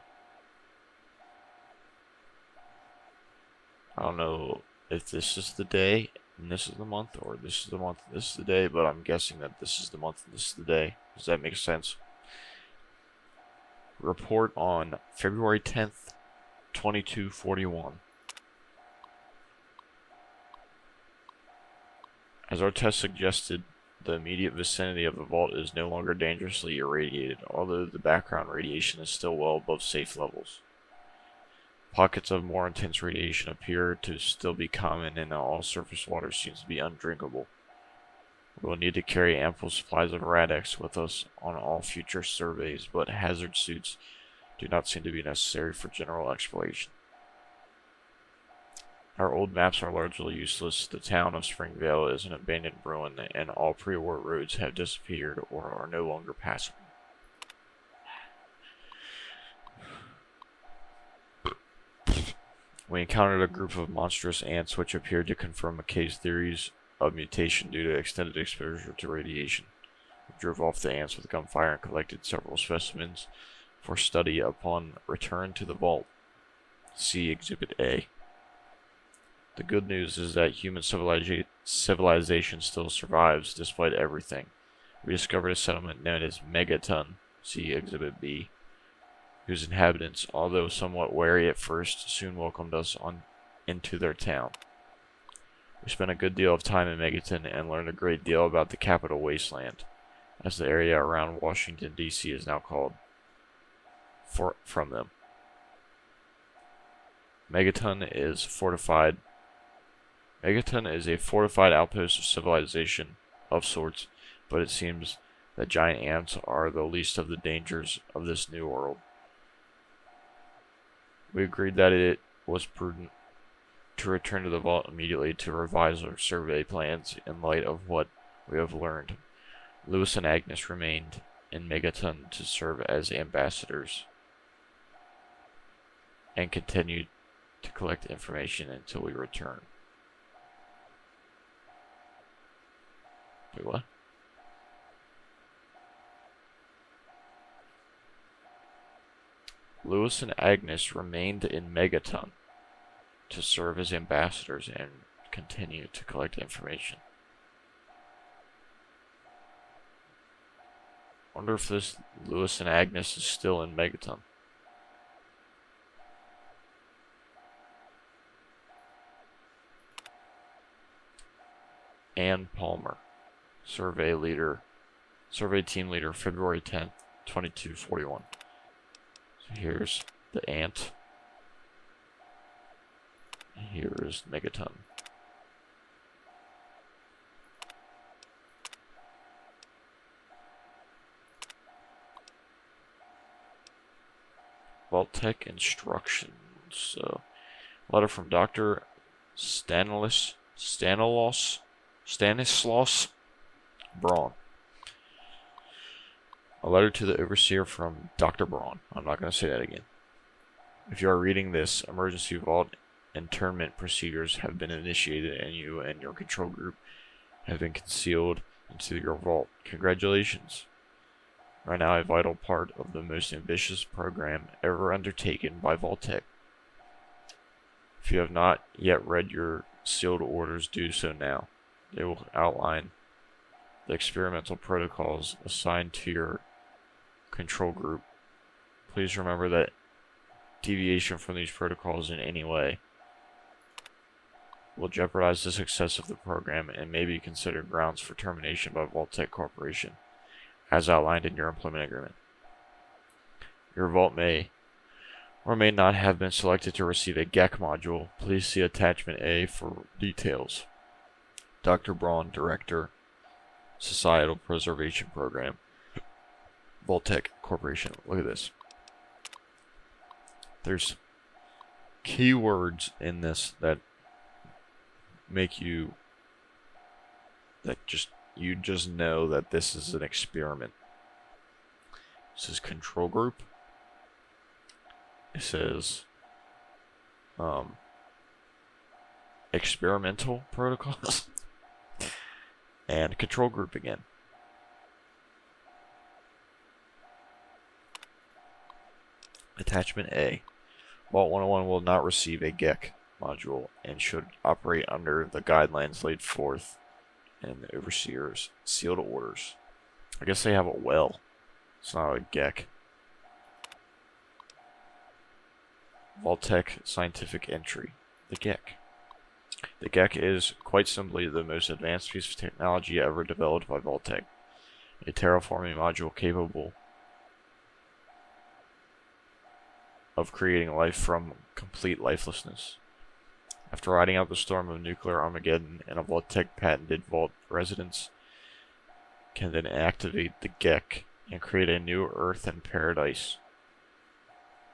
I don't know if this is the day. and this is the month, or this is the month, this is the day, but I'm guessing that this is the month and this is the day. Does that make sense? Report on February 10th, 2241. As our test suggested, the immediate vicinity of the vault is no longer dangerously irradiated, although the background radiation is still well above safe levels. Pockets of more intense radiation appear to still be common, and all surface water seems to be undrinkable. We will need to carry ample supplies of Radex with us on all future surveys, but hazard suits do not seem to be necessary for general exploration. Our old maps are largely useless. The town of Springvale is an abandoned ruin, and all pre-war roads have disappeared or are no longer passable. We encountered a group of monstrous ants which appeared to confirm McKay's theories of mutation due to extended exposure to radiation. We drove off the ants with gunfire and collected several specimens for study upon return to the vault. See Exhibit A. The good news is that human civilization still survives despite everything. We discovered a settlement known as Megaton, see Exhibit B, whose inhabitants, although somewhat wary at first, soon welcomed us into their town. We spent a good deal of time in Megaton and learned a great deal about the Capital Wasteland, as the area around Washington, D.C. is now called, from them. Megaton is a fortified outpost of civilization of sorts, but it seems that giant ants are the least of the dangers of this new world. We agreed that it was prudent to return to the vault immediately to revise our survey plans in light of what we have learned. Lewis and Agnes remained in Megaton to serve as ambassadors and continued to collect information until we return. Wait, what? Lewis and Agnes remained in Megaton to serve as ambassadors and continue to collect information. Wonder if this Lewis and Agnes is still in Megaton. Ann Palmer, survey team leader, February 10th, 2241. So here's the ant. Here is Megaton. Vault-Tec instructions. So, letter from Dr. Stanislaus Braun. A letter to the overseer from Dr. Braun. I'm not going to say that again. If you are reading this, emergency vault internment procedures have been initiated and you and your control group have been concealed into your vault. Congratulations. You are now a vital part of the most ambitious program ever undertaken by Vault-Tec. If you have not yet read your sealed orders, do so now. They will outline the experimental protocols assigned to your control group. Please remember that deviation from these protocols in any way will jeopardize the success of the program and may be considered grounds for termination by Vault-Tec Corporation, as outlined in your employment agreement. Your vault may or may not have been selected to receive a G.O.A.T module. Please see Attachment A for details. Dr. Braun, Director, Societal Preservation Program, Vault-Tec Corporation. Look at this. There's keywords in this that make you, you just know that this is an experiment. This is control group. It says experimental protocols and control group again. Attachment A. Vault 101 will not receive a G.O.A.T module and should operate under the guidelines laid forth in the Overseer's sealed orders. I guess they have a well. It's not a G.O.A.T. Vault-Tec Scientific Entry. The G.O.A.T. The G.O.A.T is, quite simply, the most advanced piece of technology ever developed by Vault-Tec. A terraforming module capable of creating life from complete lifelessness. After riding out the storm of nuclear Armageddon in a Vault-Tec patented vault, residents can then activate the G.O.A.T and create a new Earth and paradise.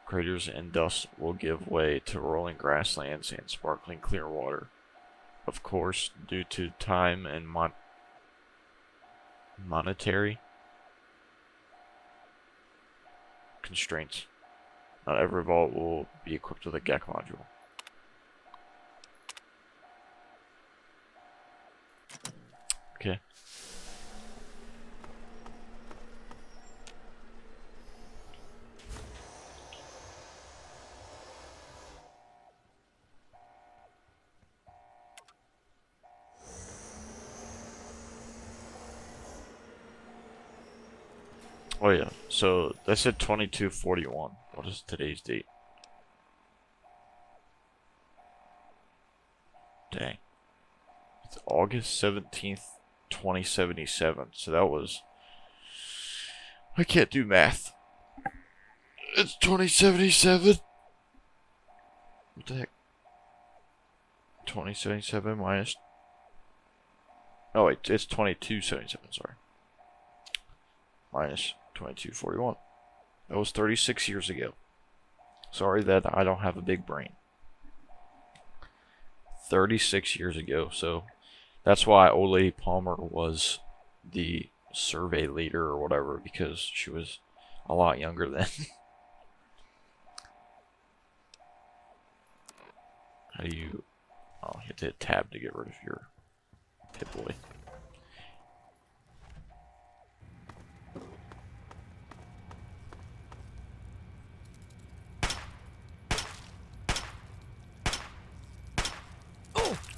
Craters and dust will give way to rolling grasslands and sparkling clear water. Of course, due to time and monetary constraints, not every vault will be equipped with a G.O.A.T module. Okay. Oh yeah, so that said 2241. What is today's date? Dang. It's August 17th, 2077. So that was... I can't do math. It's 2077. What the heck? 2077 minus... Oh wait, it's 2277, sorry. Minus 2241. That was 36 years ago. Sorry that I don't have a big brain. 36 years ago, so that's why old lady Palmer was the survey leader or whatever, because she was a lot younger then. How do you... Oh, you have to hit tab to get rid of your Pip Boy.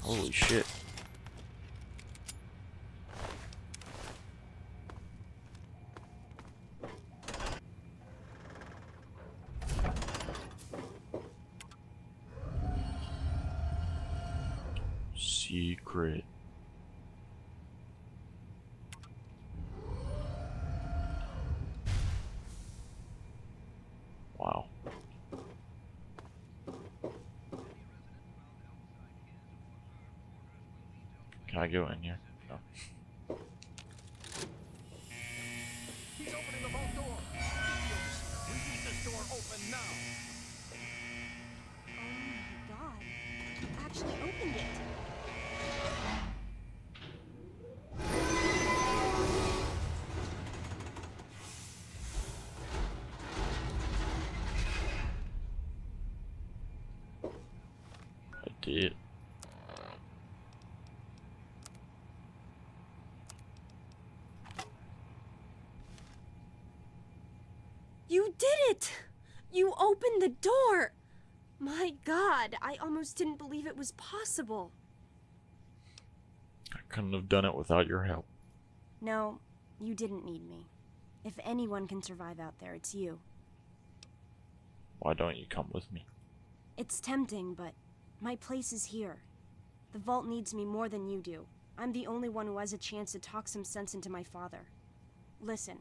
Holy shit. Secret. Wow. Can I go in here? No. He's opening the vault door. We need this door open now. Oh my god. You actually opened it. I did. You did it! You opened the door! My god, I almost didn't believe it was possible. I couldn't have done it without your help. No, you didn't need me. If anyone can survive out there, it's you. Why don't you come with me? It's tempting, but my place is here. The vault needs me more than you do. I'm the only one who has a chance to talk some sense into my father. Listen,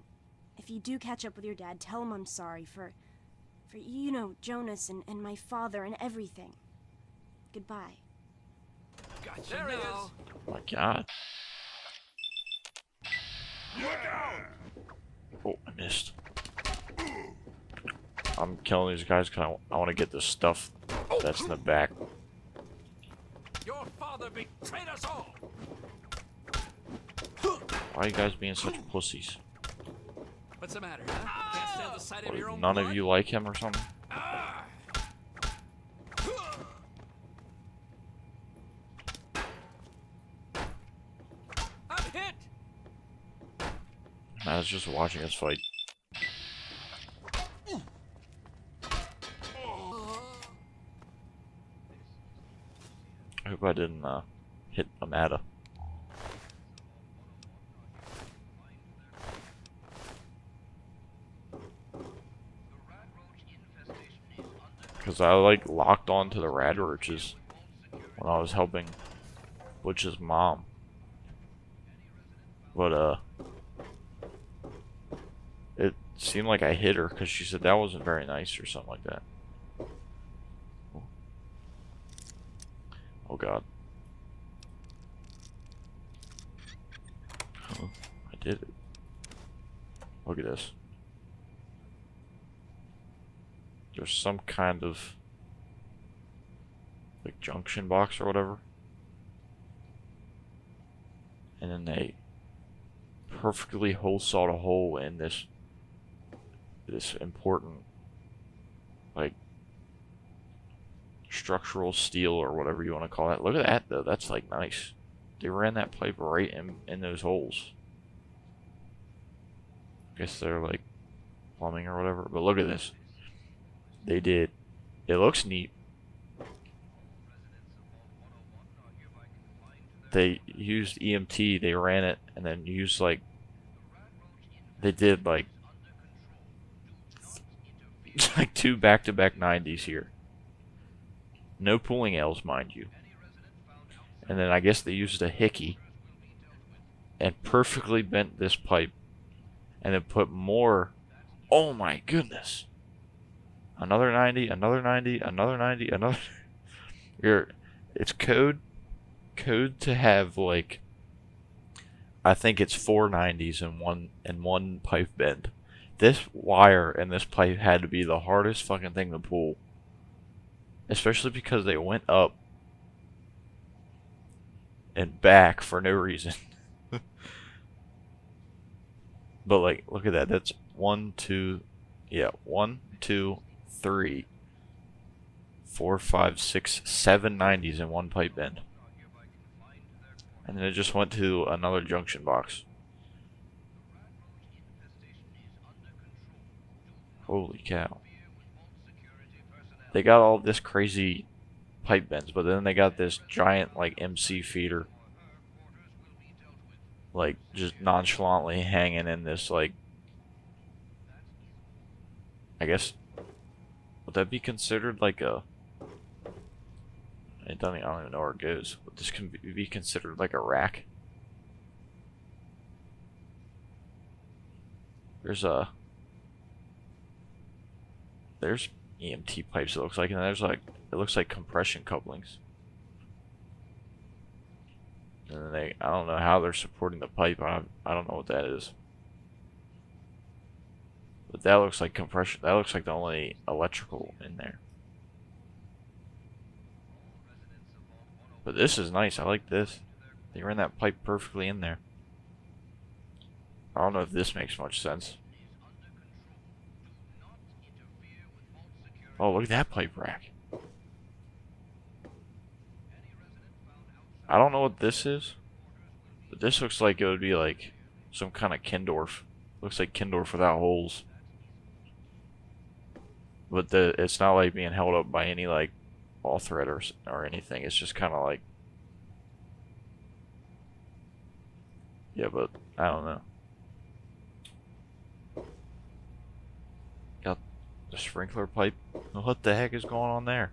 if you do catch up with your dad, tell him I'm sorry for you know, Jonas and my father and everything. Goodbye. Gotcha. There he is. Oh my god. Look out! Oh, I missed. I'm killing these guys because I want to get the stuff that's in the back. Your father betrayed us all. Why are you guys being such pussies? What's the matter, huh? Can't stand the sight of your own None blood? of you like him or something? I'm hit. I was just watching us fight. hope I didn't hit Amada. Because I like locked onto the radroaches when I was helping Butch's mom. But it seemed like I hit her because she said that wasn't very nice or something like that. Oh god. Huh, I did it. Look at this. There's some kind of like junction box or whatever. And then they perfectly sawed a hole in this important like structural steel or whatever you want to call that. Look at that though, that's like nice. They ran that pipe right in those holes. Guess they're like plumbing or whatever, but look at this. They did. It looks neat. They used EMT, they ran it, and then used like, they did like 2 back-to-back 90s here. No pulling L's, mind you. And then I guess they used a hickey and perfectly bent this pipe and then put more. Oh my goodness. Another 90, another 90, another 90, another. It's code to have like, I think it's 4 90s in one pipe bend. This wire and this pipe had to be the hardest fucking thing to pull. Especially because they went up and back for no reason. But like, look at that. That's 1, 2, 3, 4, 5, 6, 7 90s in one pipe bend. And then it just went to another junction box. Holy cow. They got all this crazy pipe bends, but then they got this giant like MC feeder like just nonchalantly hanging in this like, I guess, would that be considered like a, I don't even know where it goes, but this can be considered like a rack. There's EMT pipes, it looks like, and there's like, it looks like compression couplings. And then I don't know how they're supporting the pipe. I don't know what that is. But that looks like compression. That looks like the only electrical in there. But this is nice. I like this. They ran that pipe perfectly in there. I don't know if this makes much sense. Oh, look at that pipe rack. I don't know what this is, but this looks like it would be like some kind of Kindorf. Looks like Kindorf without holes. But it's not like being held up by any like ball thread or anything. It's just kind of like, yeah, but I don't know. Got the sprinkler pipe. What the heck is going on there?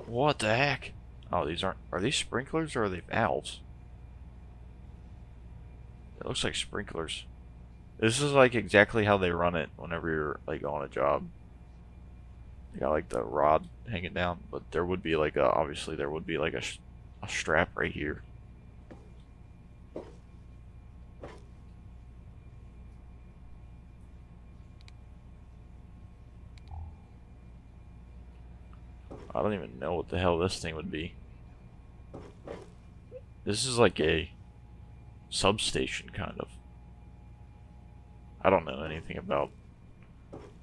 What the heck? Oh, are these sprinklers or are they valves? It looks like sprinklers. This is like exactly how they run it whenever you're like on a job. You got like the rod hanging down, but there would be like obviously there would be like a strap right here. I don't even know what the hell this thing would be. This is like a substation, kind of. I don't know anything about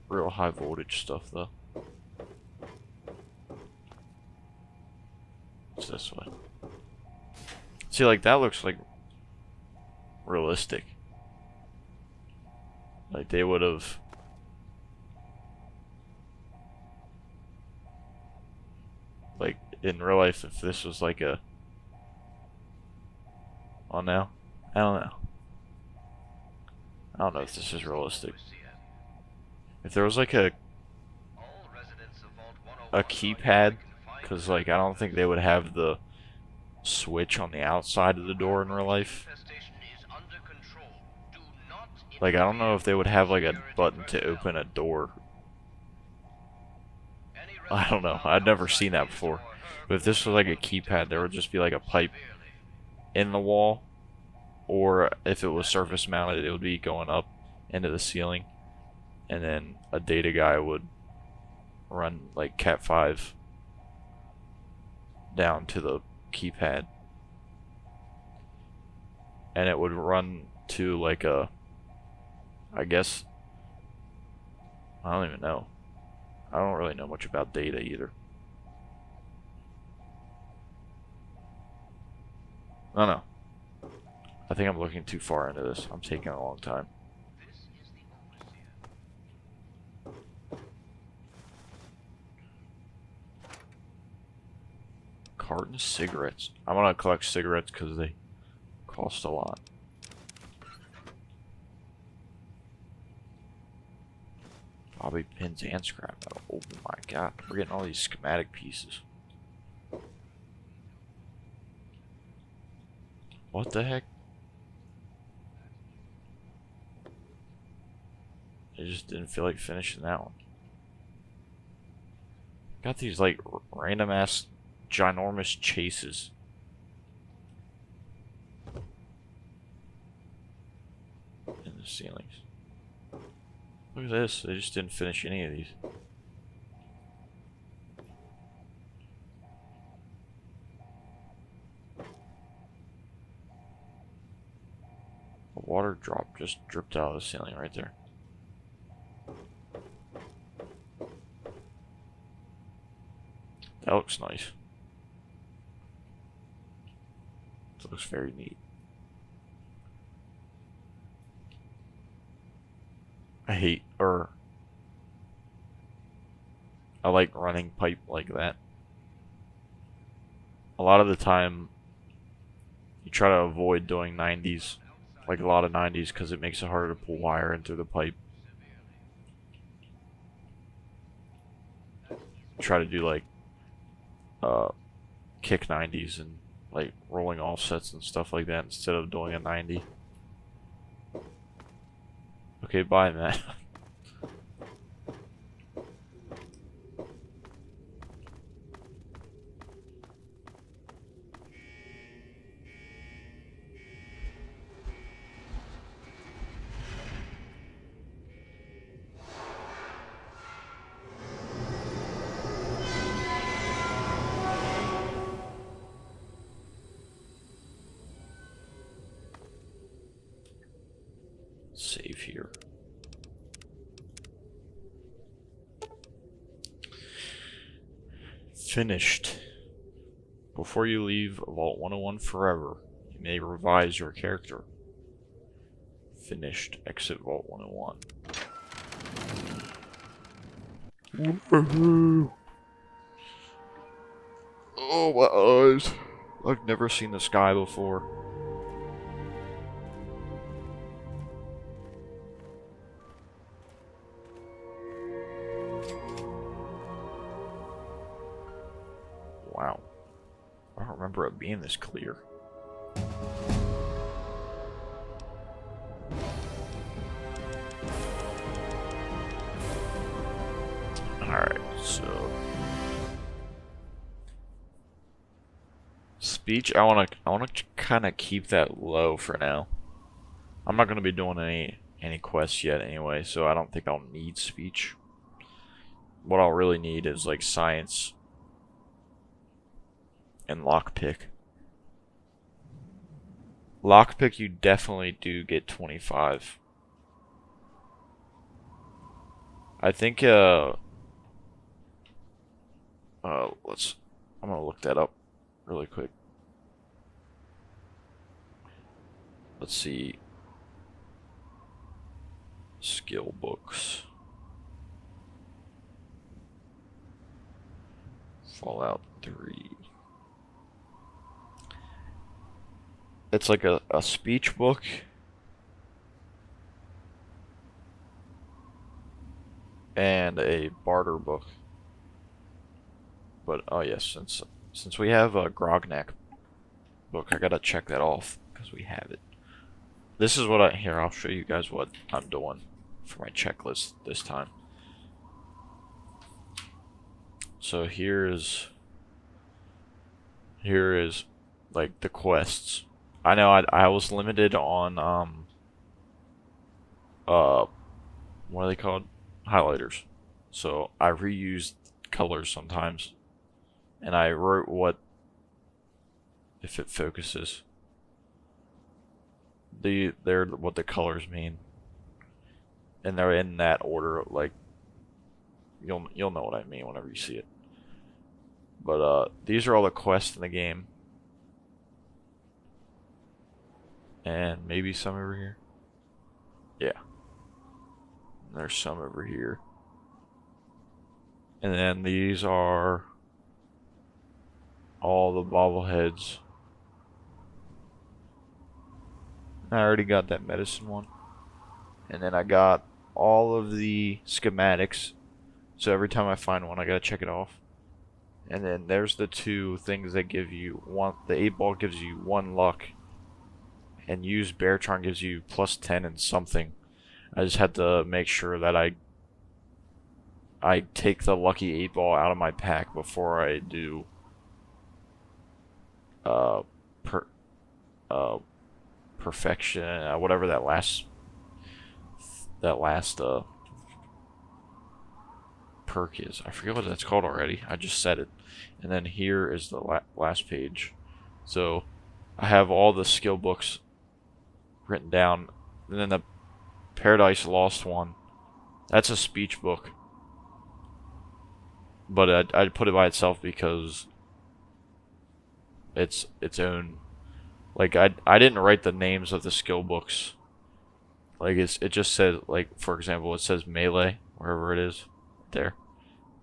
real high voltage stuff, though. It's this way. See, like, that looks like realistic. Like, they would have in real life if this was like a... Oh no? I don't know. I don't know if this is realistic. If there was like a keypad, because like I don't think they would have the switch on the outside of the door in real life. Like I don't know if they would have like a button to open a door. I don't know. I'd never seen that before. But if this was like a keypad, there would just be like a pipe in the wall, or if it was surface mounted, it would be going up into the ceiling, and then a data guy would run like Cat 5 down to the keypad, and it would run to like a, I guess, I don't even know. I don't really know much about data either. I don't know. I think I'm looking too far into this. I'm taking a long time. Carton of cigarettes. I want to collect cigarettes because they cost a lot. Bobby pins and scrap metal. Oh my god. We're getting all these schematic pieces. What the heck? I just didn't feel like finishing that one. Got these like random ass ginormous chases. In the ceilings. Look at this, they just didn't finish any of these. A water drop just dripped out of the ceiling right there. That looks nice. That looks very neat. I like running pipe like that. A lot of the time, you try to avoid doing 90s, like a lot of 90s, because it makes it harder to pull wire in through the pipe. Try to do like kick 90s and like rolling offsets and stuff like that instead of doing a 90. Okay, bye, Matt. Save here. Finished. Before you leave Vault 101 forever, you may revise your character. Finished. Exit Vault 101. Woohoo! Oh, my eyes. I've never seen the sky before. Wow. I don't remember it being this clear. Alright, so... Speech, I wanna kinda keep that low for now. I'm not gonna be doing any quests yet anyway, so I don't think I'll need speech. What I'll really need is like science and lockpick. Lockpick, you definitely do get 25. I think I'm gonna look that up really quick. Let's see. Skill books. Fallout 3. It's like a speech book. And a barter book. But oh yes, since we have a Grognak book, I gotta check that off because we have it. This is what here. I'll show you guys what I'm doing for my checklist this time. So here is like the quests. I know I was limited on what are they called? Highlighters. So I reused colors sometimes, and I wrote what if it focuses. They're what the colors mean, and they're in that order. Like you'll know what I mean whenever you see it. But these are all the quests in the game, and maybe some over here. Yeah, there's some over here, and then these are all the bobbleheads. I already got that medicine one. And then I got all of the schematics. So every time I find one, I gotta check it off. And then there's the two things that give you one. The 8-ball gives you 1 luck. And use Beartron gives you +10 and something. I just had to make sure that I take the lucky 8-ball out of my pack before I do perfection, whatever that last perk is. I forget what that's called already. I just said it. And then here is the last page. So I have all the skill books written down. And then the Paradise Lost one, that's a speech book. But I put it by itself because it's its own. Like I didn't write the names of the skill books. Like it just says, like, for example, it says melee wherever it is there,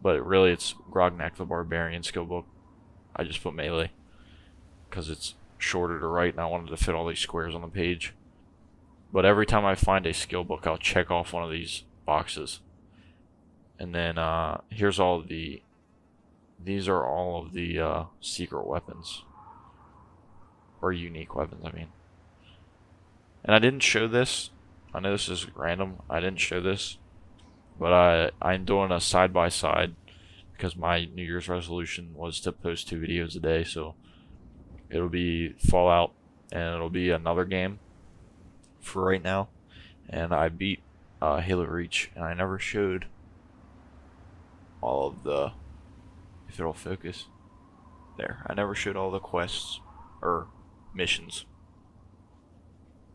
but really it's Grognak the Barbarian skill book. I just put melee because it's shorter to write, and I wanted to fit all these squares on the page. But every time I find a skill book, I'll check off one of these boxes, and then here's all the. These are all of the secret weapons. Or unique weapons, I mean. And I didn't show this. I know this is random. I didn't show this. But I'm doing a side-by-side because my New Year's resolution was to post 2 videos a day. So it'll be Fallout and it'll be another game for right now. And I beat Halo Reach, and I never showed all of the... If it'll focus. There. I never showed all the quests. Or... missions.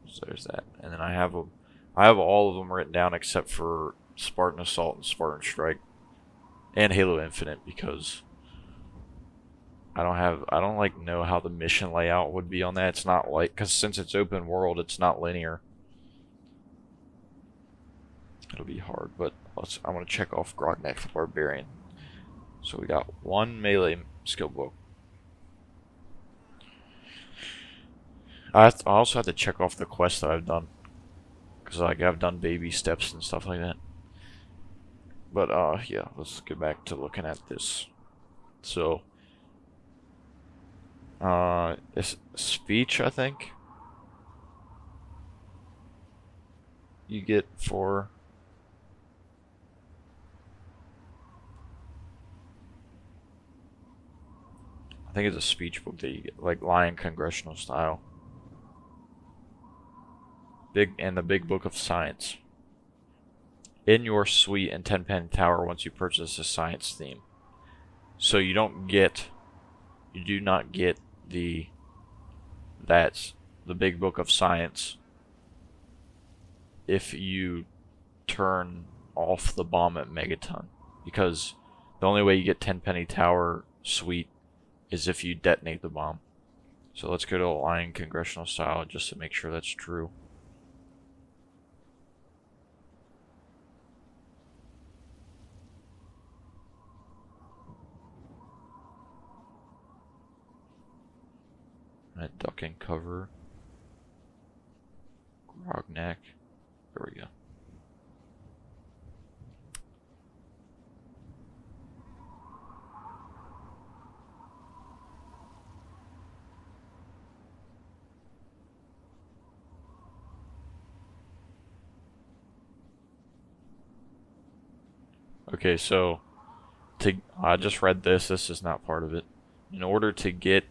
So there's that, and then I have all of them written down except for Spartan Assault and Spartan Strike, and Halo Infinite because I don't like know how the mission layout would be on that. It's not like because since it's open world, it's not linear. It'll be hard, but I'm gonna check off Grognak the Barbarian. So we got 1 melee skill book. I also have to check off the quests that I've done, because like I've done baby steps and stuff like that. But yeah, let's get back to looking at this. So it's speech, I think you get for I think it's a speech book that you get, like Lion Congressional Style. The Big Book of Science. In your suite in Tenpenny Tower once you purchase a science theme. So you do not get the Big Book of Science if you turn off the bomb at Megaton. Because the only way you get Tenpenny Tower suite is if you detonate the bomb. So let's go to Lion Congressional Style just to make sure that's true. And duck and cover. Grognak. There we go. Okay, so I just read this. This is not part of it. In order to get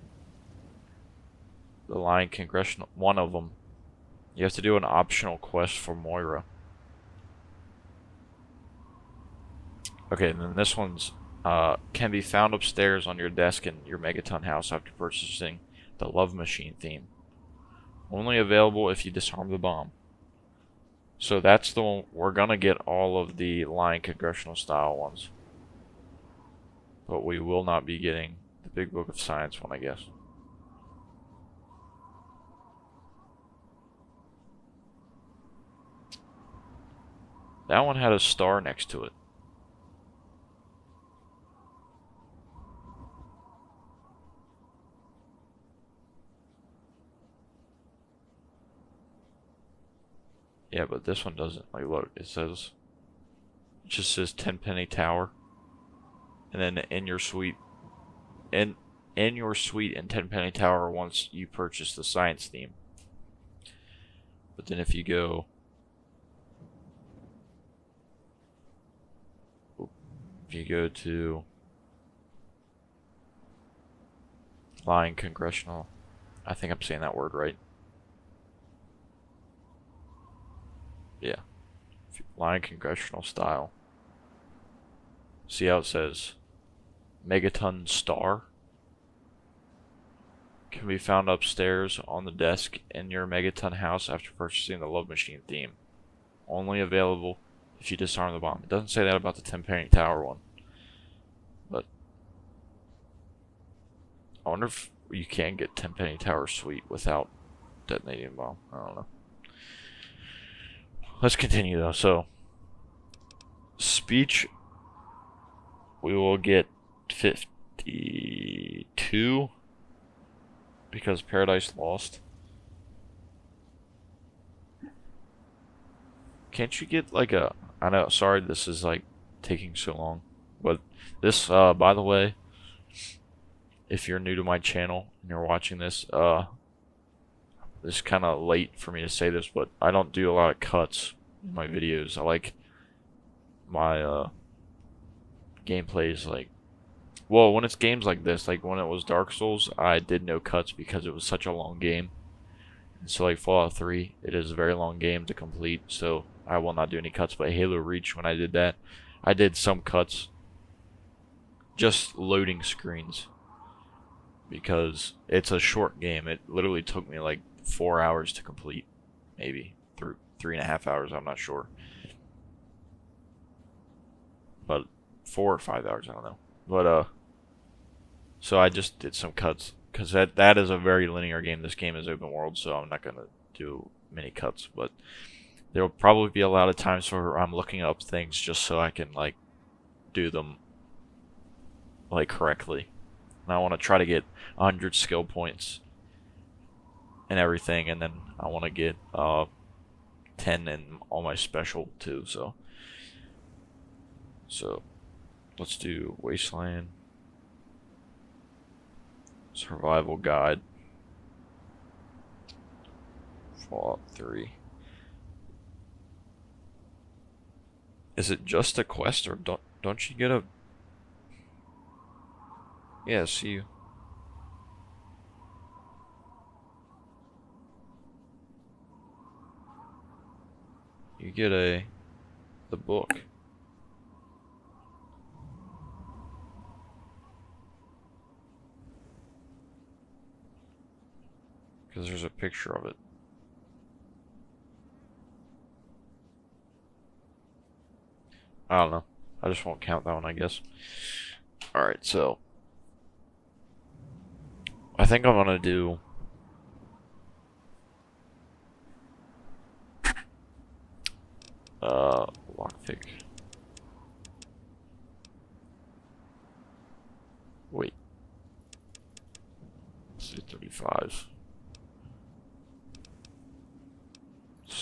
the Lion Congressional, one of them, you have to do an optional quest for Moira. Okay, and then this one's can be found upstairs on your desk in your Megaton house after purchasing the Love Machine theme. Only available if you disarm the bomb. So that's the one. We're gonna get all of the Lion Congressional style ones. But we will not be getting the Big Book of Science one, I guess. That one had a star next to it. Yeah, but this one doesn't. Like, look, it just says Tenpenny Tower. And then in your suite, in your suite in Tenpenny Tower once you purchase the science theme. But then if you go, to Lion Congressional, I think I'm saying that word right. Yeah. Lion Congressional style. See how it says Megaton Star? Can be found upstairs on the desk in your Megaton house after purchasing the Love Machine theme. Only available if you disarm the bomb. It doesn't say that about the Tenpenny Tower one. But I wonder if you can get Tenpenny Tower Suite without detonating a bomb. I don't know. Let's continue though. So, speech, we will get 52 because Paradise Lost. Can't you get like a, I know, sorry this is like taking so long, but this, by the way, if you're new to my channel and you're watching this, this is kind of late for me to say this, but I don't do a lot of cuts in my videos. I like my gameplays like, well, when it's games like this, like when it was Dark Souls, I did no cuts because it was such a long game. And so like Fallout 3, it is a very long game to complete, so I will not do any cuts. But Halo Reach, when I did that, I did some cuts, just loading screens, because it's a short game. It literally took me like 4 hours to complete, maybe 3.5 hours, I'm not sure, but 4 or 5 hours, I don't know. But so I just did some cuts because that is a very linear game. This game is open world, so I'm not gonna do many cuts, but there will probably be a lot of times where I'm looking up things just so I can like do them like correctly. And I want to try to get 100 skill points and everything, and then I want to get 10 in all my special too. So let's do Wasteland, Survival Guide, Fallout 3. Is it just a quest, or don't you get a? Yeah, see you. You get the book. Because there's a picture of it. I don't know. I just won't count that one, I guess. Alright, so I think I'm gonna do lockpick. Wait. Let's do 35.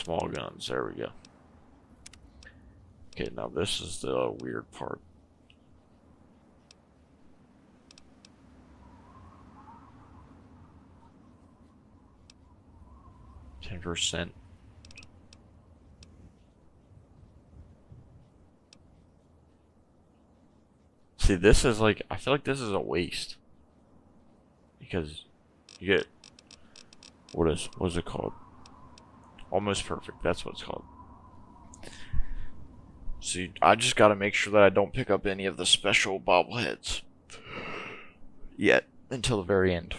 Small guns, there we go. Okay, now this is the weird part. %. See, this is like, I feel like this is a waste. Because you get, what is it called? Almost perfect, that's what it's called. See, I just gotta make sure that I don't pick up any of the special bobbleheads. Yet, until the very end.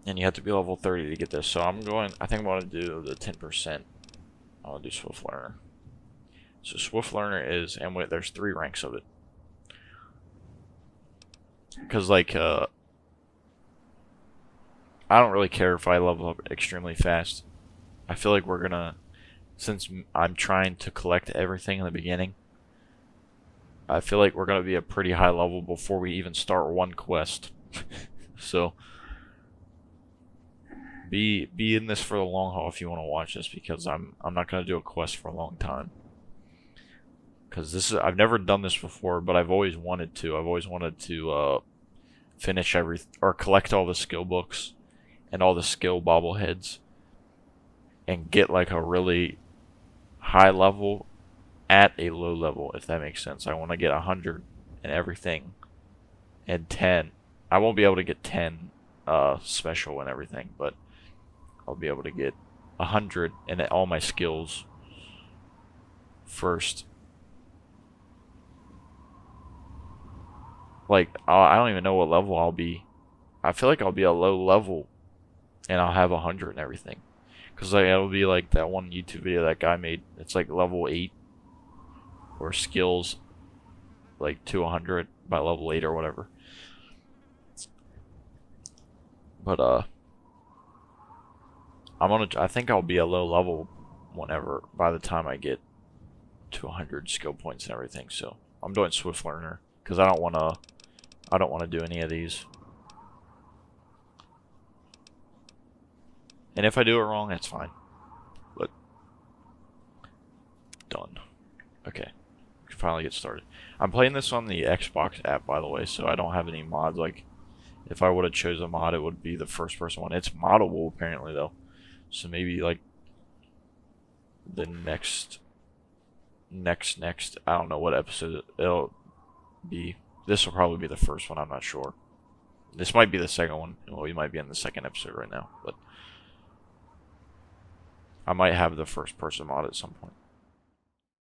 And you have to be level 30 to get this. So I think I'm going to do the 10%. I'll do Swift Learner. So Swift Learner is, and wait, there's 3 ranks of it. Because, like, I don't really care if I level up extremely fast. I feel like we're gonna, since I'm trying to collect everything in the beginning, I feel like we're gonna be a pretty high level before we even start one quest. So, be in this for the long haul if you want to watch this, because I'm not gonna do a quest for a long time. Because I've never done this before, but I've always wanted to. I've always wanted to finish or collect all the skill books and all the skill bobbleheads and get like a really high level at a low level, if that makes sense. I want to get 100 and everything, and 10. I won't be able to get 10 special and everything, but I'll be able to get 100 and all my skills first. Like, I don't even know what level I'll be. I feel like I'll be a low level and I'll have 100 and everything. Because like, it'll be like that one YouTube video that guy made. It's like level 8 or skills like to 100 by level 8 or whatever. But I think I'll be a low level by the time I get to 100 skill points and everything. So I'm doing Swift Learner because I don't want to do any of these. And if I do it wrong, that's fine. But done. Okay, we can finally get started. I'm playing this on the Xbox app, by the way, so I don't have any mods. Like, if I would have chosen a mod, it would be the first-person one. It's moddable apparently, though. So maybe like the next. I don't know what episode it'll be. This will probably be the first one. I'm not sure. This might be the second one. Well, we might be in the second episode right now, but I might have the first-person mod at some point.